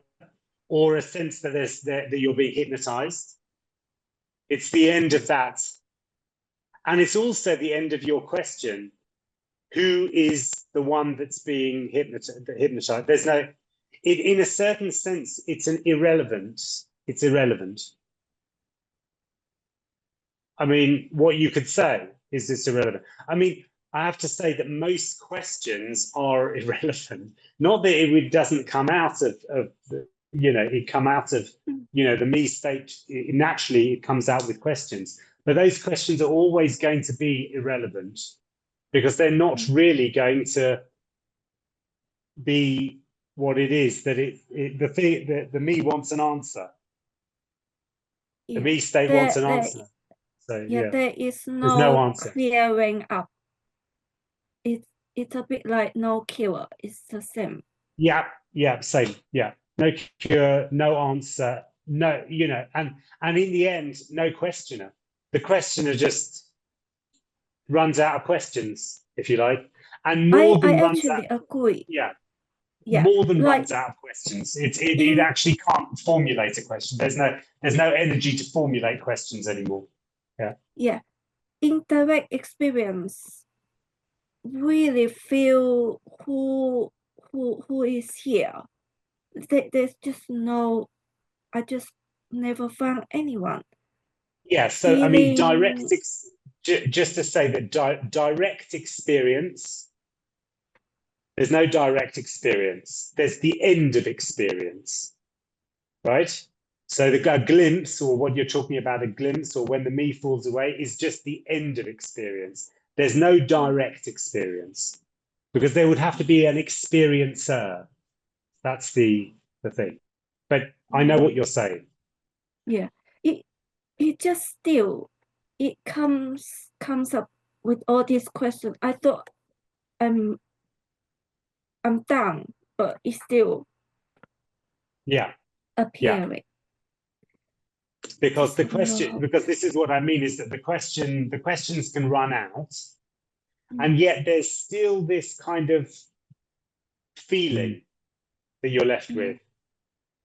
or a sense that that you're being hypnotized. It's the end of that. And it's also the end of your question. Who is the one that's being hypnotized? There's no, in a certain sense, it's an irrelevance. It's irrelevant. I mean, what you could say is it's irrelevant. I mean, I have to say that most questions are irrelevant. Not that it doesn't come out of it come out of, the me state. Naturally, it comes out with questions, but those questions are always going to be irrelevant because they're not really going to be what it is that the me wants an answer. The me state wants an answer. So yeah, there is there's no answer. clearing up. It's a bit like no cure. It's the same. Yeah, same. Yeah, no cure, no answer, no, and in the end, no questioner. The questioner just runs out of questions, if you like, and more than I runs actually out. agree. Yeah, Yeah, more than like runs out of questions. It actually can't formulate a question. There's no energy to formulate questions anymore. yeah, indirect experience really feel who is here. There's just no. I just never found anyone. Yeah, so I mean, Feeling- just to say that direct experience, there's no direct experience. There's the end of experience, right? So a glimpse, or what you're talking about, a glimpse, or when the me falls away, is just the end of experience. There's no direct experience because there would have to be an experiencer. That's the thing. But I know what you're saying. Yeah, it just still it comes up with all these questions. I thought I'm done, but it's still appearing. Because Just no. because this is what I mean, is that the questions can run out, and yet there's still this kind of feeling that you're left with,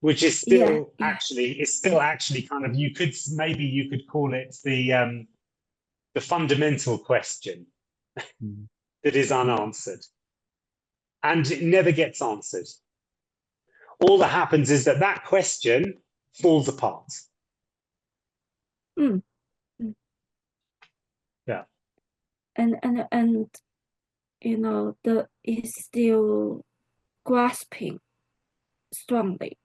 which is still actually kind of, you could call it the fundamental question that is unanswered, and it never gets answered. All that happens is that question falls apart. Yeah. And is still grasping strongly.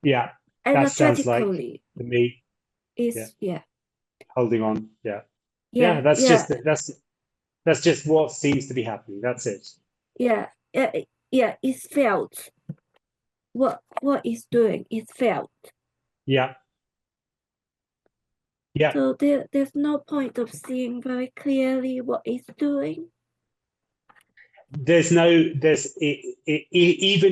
Yeah. That sounds like Energetically to me. is Holding on. That's just what seems to be happening. That's it. It's felt. What is doing is felt. Yeah. So there's no point of seeing very clearly what it's doing. Even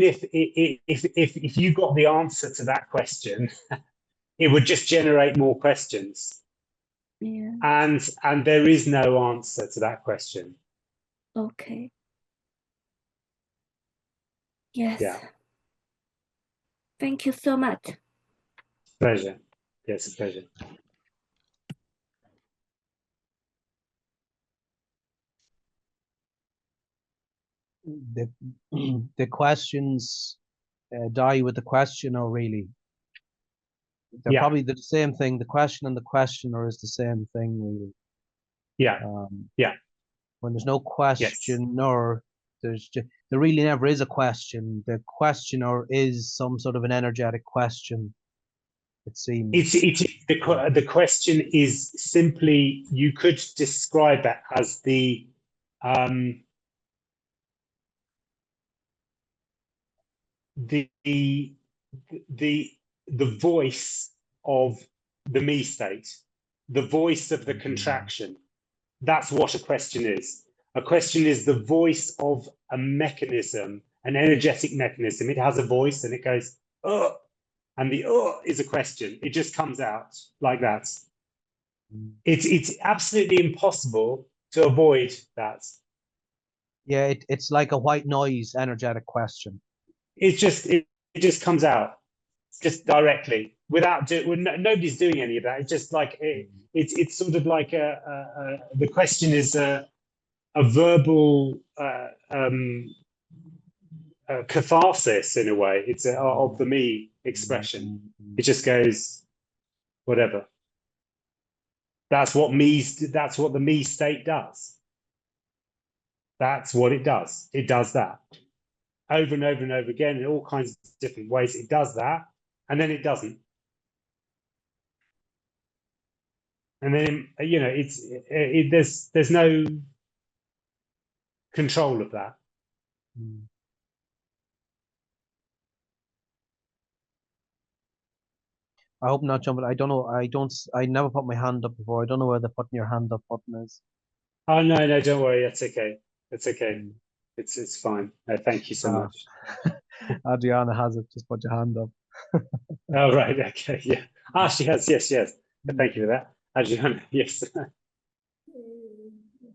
if you got the answer to that question, it would just generate more questions. Yeah. And there is no answer to that question. Okay. Yes. Yeah. Thank you so much. Pleasure. Yes, a pleasure. The questions die with the questioner, really. They're probably the same thing. The question and the questioner is the same thing, really. Yeah. When there's no questioner, there really never is a question. The questioner is some sort of an energetic question, it seems. The question is simply, you could describe it as the voice of the me state, the voice of the contraction. That's what a question is. A question is the voice of a mechanism, an energetic mechanism. It has a voice and it goes, oh, and the oh is a question. It just comes out like that. It's absolutely impossible to avoid that. Yeah, it's like a white noise energetic question. It just comes out just directly without nobody's doing any of that. It's just like it's sort of like the question is a verbal catharsis in a way. It's of the me expression. It just goes whatever. That's what the me state does. That's what it does. It does that over and over and over again in all kinds of different ways. It does that, and then it doesn't. And then, you know, there's no control of that. I hope not, John, but I don't know. I never put my hand up before. I don't know where the putting your hand up button is. Oh, no, don't worry. That's okay. It's okay. It's fine. Thank you so much. Adriana has it. Just put your hand up. Oh, right. Okay. Yeah. Ah, she has. Yes. Thank you for that. Adriana, yes.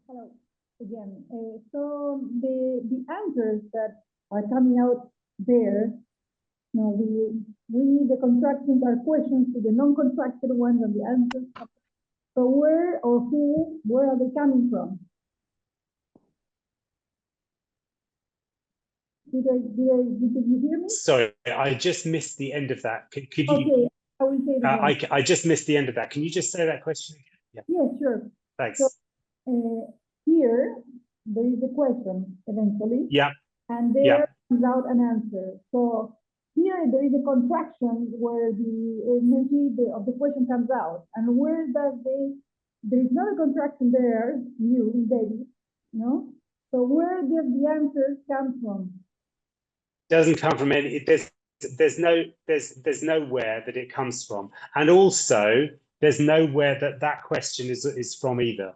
Hello again. So the answers that are coming out there, you know, we the contractions are questions to the non-contracted ones and the answers. So where are they coming from? Did you hear me? Sorry, I just missed the end of that. Could you? Okay, I will say it again. I just missed the end of that. Can you just say that question again? Yeah, sure. Thanks. So, here there is a question eventually. Yeah. And there comes out an answer. So here there is a contraction where the energy of the question comes out. And where there is not a contraction there, you, David, no? So where does the answer come from? Doesn't come from any, there's nowhere that it comes from. And also there's nowhere that question is from either.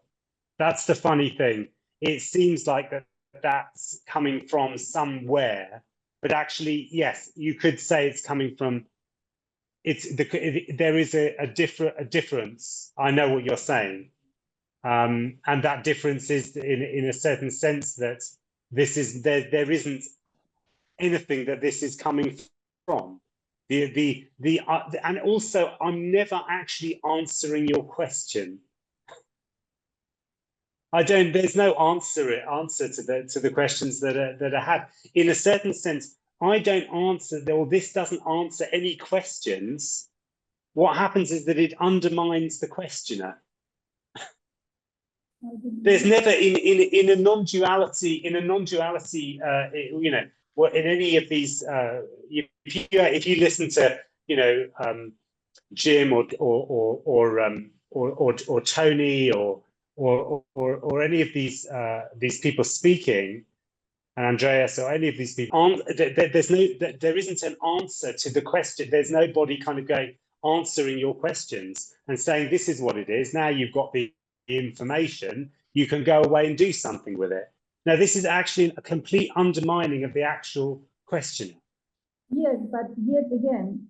That's the funny thing. It seems like that's coming from somewhere, but actually, yes, you could say it's coming from. There is a difference. I know what you're saying, and that difference is in a certain sense that there isn't anything that this is coming from. And also, I'm never actually answering your question. There's no answer to the questions that are had. In a certain sense, I don't answer, or this doesn't answer any questions. What happens is that it undermines the questioner. There's never in a non-duality, you know, well, in any of these, if you listen to, you know, Jim or Tony or any of these people speaking, and Andreas or any of these people, there isn't an answer to the question. There's nobody kind of going answering your questions and saying this is what it is. Now you've got the information, you can go away and do something with it. Now this is actually a complete undermining of the actual question. Yes, but yet again,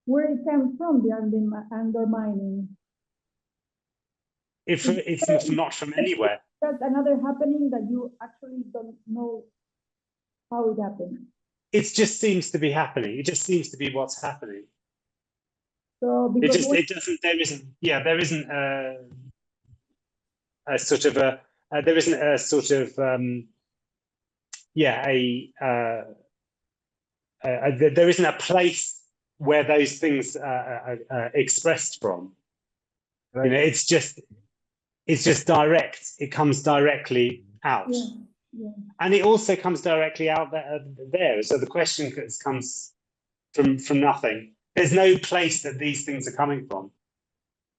where it comes from, the undermining. It's not from anywhere. That's another happening that you actually don't know how it happened. It just seems to be happening. It just seems to be what's happening. So because there isn't a sort of there isn't a sort of there isn't a place where those things are expressed from. Right. You know, it's just direct. It comes directly out. Yeah. And it also comes directly out there. So the question comes from nothing. There's no place that these things are coming from.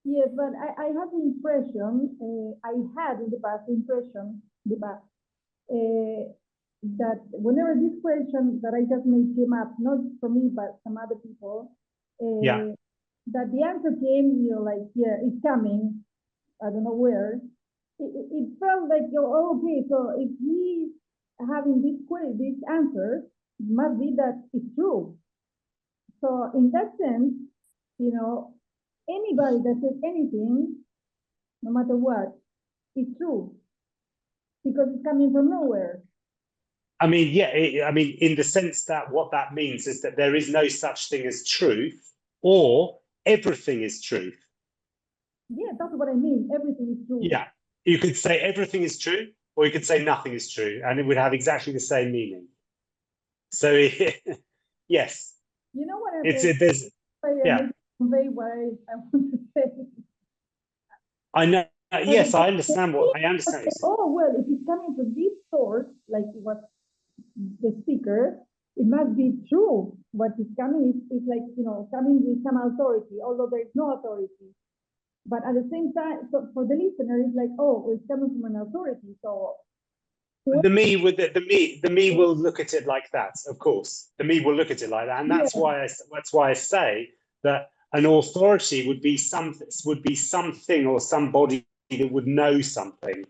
Yes, but I have the impression, I had in the past that whenever this question that I just made came up, not for me, but some other people, that the answer came, you know, like, yeah, it's coming, I don't know where. It felt like, oh, okay, so if he's having this answer, it must be that it's true. So in that sense, you know, anybody that says anything, no matter what, is true because it's coming from nowhere. I mean, in the sense that what that means is that there is no such thing as truth, or everything is truth. Yeah, that's what I mean. Everything is true. Yeah, you could say everything is true, or you could say nothing is true, and it would have exactly the same meaning. So, yes. You know what convey what I want to say. I know. Yes, I understand what you're saying. Oh, well, if it's coming from this source, like it was the speaker, it must be true. What is coming is like, you know, coming with some authority, although there is no authority. But at the same time, so for the listener, it's like, oh, it's coming from an authority. So the me will look at it like that. Of course, the me will look at it like that, and that's why I say that an authority would be something or somebody that would know something,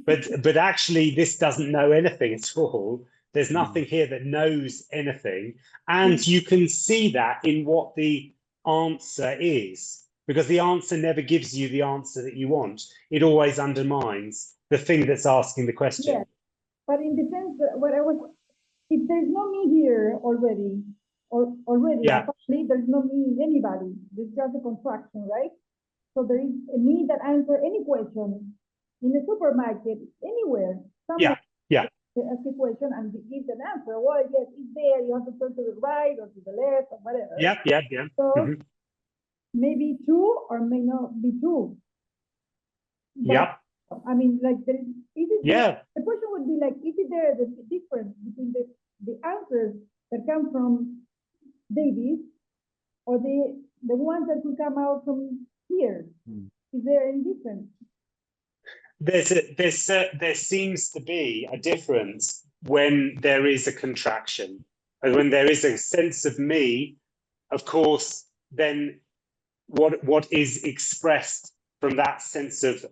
but actually this doesn't know anything at all. There's nothing here that knows anything, and you can see that in what the answer is, because the answer never gives you the answer that you want. It always undermines the thing that's asking the question. Yes, but in the sense that what I was, if there's no me here already, apparently there's no me in anybody. There's just a contraction, right? So there is a me that answers any question in the supermarket, anywhere. Someone asks a question and gives an answer. Well, yes, it's there. You have to turn to the right or to the left or whatever. Yeah. So maybe true or may not be true. But, I mean, like, there is it the question would be like, is it there the difference between the answers that come from David or the ones that could come out from here? Is there any difference? There seems to be a difference when there is a contraction, and when there is a sense of me. Of course, then what is expressed from that sense of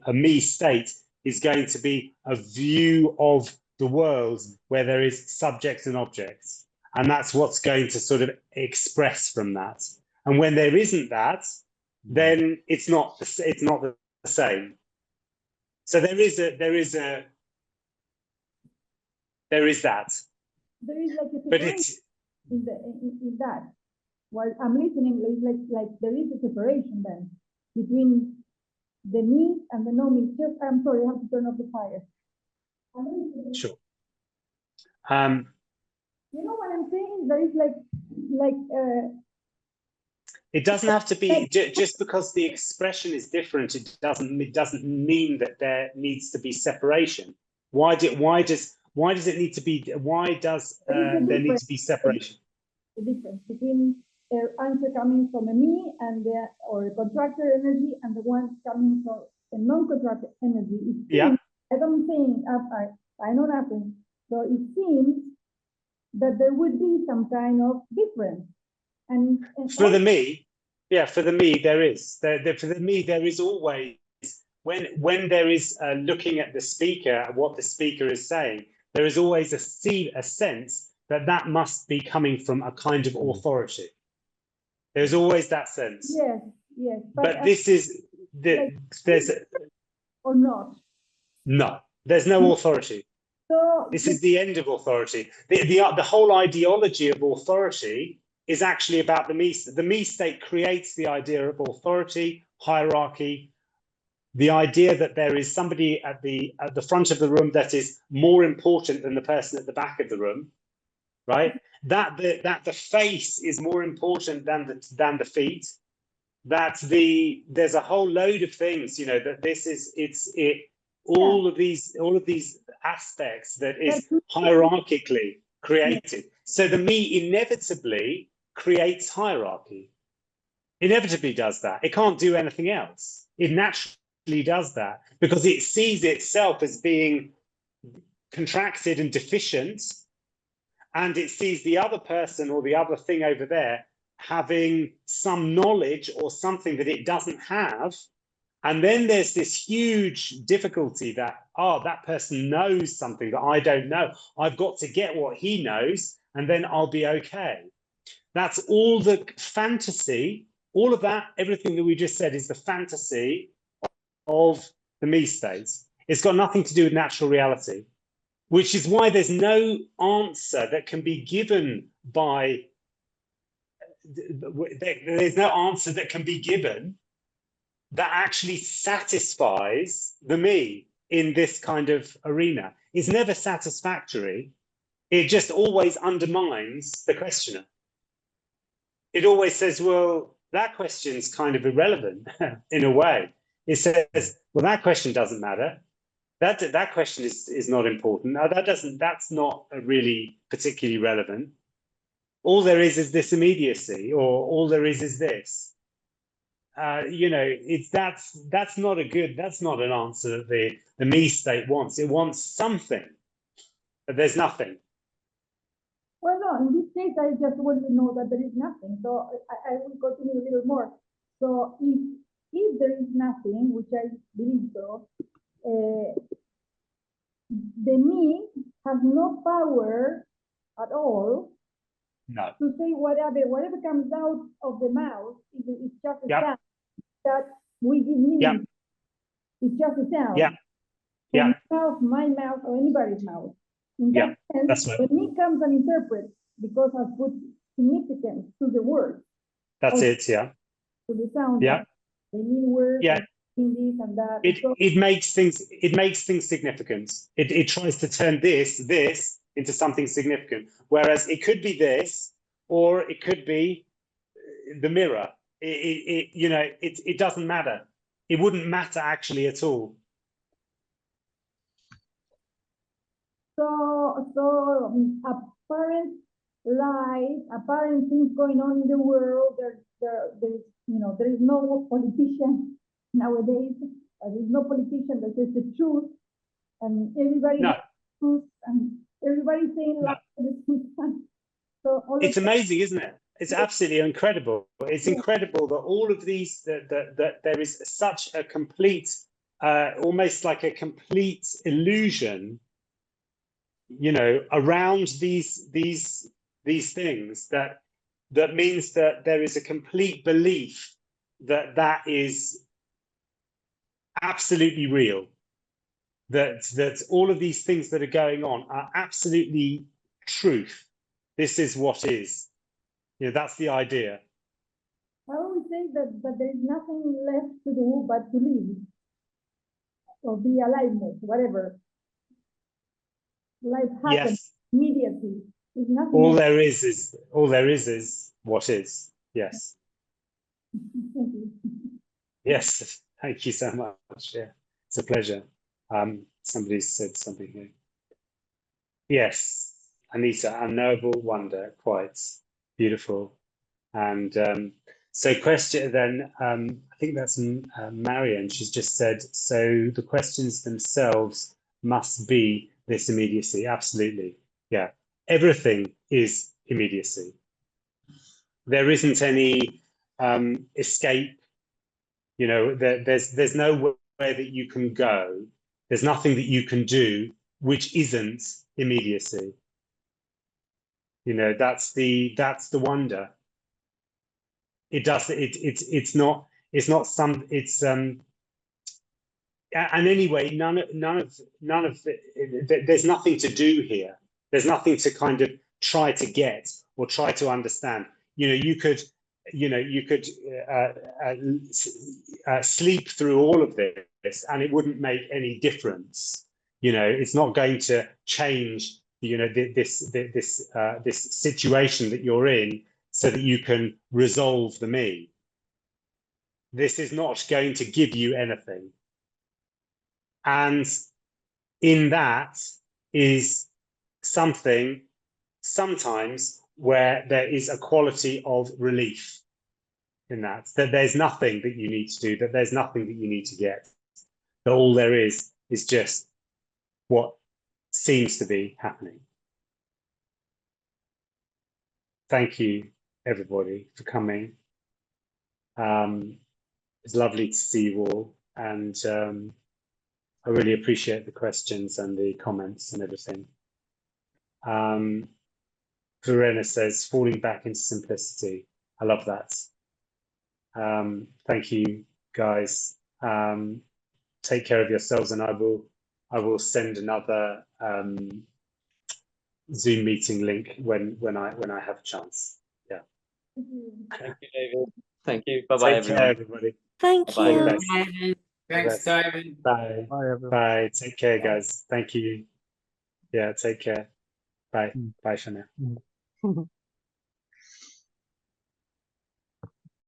a me state is going to be a view of the world where there is subject and objects, and that's what's going to sort of express from that. And when there isn't that, then it's not the same. So there is that. There is like a But it's in that. While I'm listening, like there is a separation then between the me and the no me. Just, I'm sorry, I have to turn off the fire. Sure. You know what I'm saying? There is like it doesn't have to be just because the expression is different. It doesn't mean that there needs to be separation. Why does it need to be? Why does there need to be separation? The difference between the answer coming from a me and or a contracted energy and the one coming from a non-contracted energy. I don't think I know nothing. So it seems that there would be some kind of difference. And for the me, there is. For the me, there is always, when there is looking at the speaker, what the speaker is saying, there is always a sense that must be coming from a kind of authority. There's always that sense. Yes. But this is there's or not. No, there's no authority. So this is the end of authority. The whole ideology of authority is actually about the me. The me state creates the idea of authority, hierarchy, the idea that there is somebody at the front of the room that is more important than the person at the back of the room, right? That the face is more important than the feet. There's a whole load of things, you know, that this is all of these aspects that is hierarchically created. So the me inevitably creates hierarchy. Inevitably does that. It can't do anything else. It naturally does that because it sees itself as being contracted and deficient, and it sees the other person or the other thing over there having some knowledge or something that it doesn't have. And then there's this huge difficulty that, that person knows something that I don't know. I've got to get what he knows, and then I'll be okay. That's all the fantasy, all of that, everything that we just said is the fantasy of the me state. It's got nothing to do with natural reality, which is why there's no answer that can be given by, there's no answer that can be given that actually satisfies the me in this kind of arena. It's never satisfactory. It just always undermines the questioner. It always says, well, that question's kind of irrelevant in a way. it says, well, that question doesn't matter. That question is not important. No, that's not really particularly relevant. All there is this immediacy, or all there is this. You know, that's not an answer that the me state wants. It wants something, but there's nothing. Well, no, in this case, I just want to know that there is nothing. So I will continue a little more. So if there is nothing, which I believe so, the me has no power at all No. to say whatever comes out of the mouth is just a sound that we give meaning. It's just a sound. Yeah. My mouth, or anybody's mouth. In that sense, that's right. when me comes and interprets, because I put significance to the word. That's it. Yeah. To the sound. Yeah. The mean word. Yeah. In this and that. It makes things significant. It tries to turn this into something significant. Whereas it could be this, or it could be the mirror. You know, it doesn't matter. It wouldn't matter actually at all. So apparent lies, apparent things going on in the world. There is no politician nowadays. There is no politician that says the truth, and everybody knows the truth, and everybody's saying lies at the same time. So it's amazing, isn't it? It's absolutely incredible. It's incredible that all of these that there is such a complete, almost like a complete illusion, you know, around these things that means that there is a complete belief that is absolutely real, that all of these things that are going on are absolutely truth. This is what is. You know, that's the idea. I always say that there is nothing left to do but to live, or be aliveness, whatever. Life happens immediately. There's nothing all else. there is what is. Yes. Thank you. Yes. Thank you so much. Yeah, it's a pleasure. Somebody said something here. Yes, Anissa, unknowable wonder, quite beautiful. And so question then, I think that's Marian, she's just said, so the questions themselves must be this immediacy. Absolutely. Yeah. Everything is immediacy. There isn't any escape. You know, there's nowhere that you can go. There's nothing that you can do which isn't immediacy. You know, that's the wonder. It's not and anyway, none of there's nothing to do here. There's nothing to kind of try to get or try to understand. You know, you could sleep through all of this and it wouldn't make any difference. You know, it's not going to change, you know, this situation that you're in so that you can resolve the me. This is not going to give you anything. And in that is something sometimes where there is a quality of relief in that there's nothing that you need to do, that there's nothing that you need to get, that all there is just what seems to be happening. Thank you, everybody, for coming. It's lovely to see you all, and I really appreciate the questions and the comments and everything. Verena says, falling back into simplicity. I love that. Thank you, guys. Take care of yourselves, and I will send another Zoom meeting link when I have a chance. Yeah. Thank you, David. Thank you. Bye-bye, everyone. Take care, everybody. Thank Bye. you. Bye. Thanks, David. Bye. Bye, everyone. Bye. Take care, guys. Thank you. Yeah, take care. Bye. Bye for now.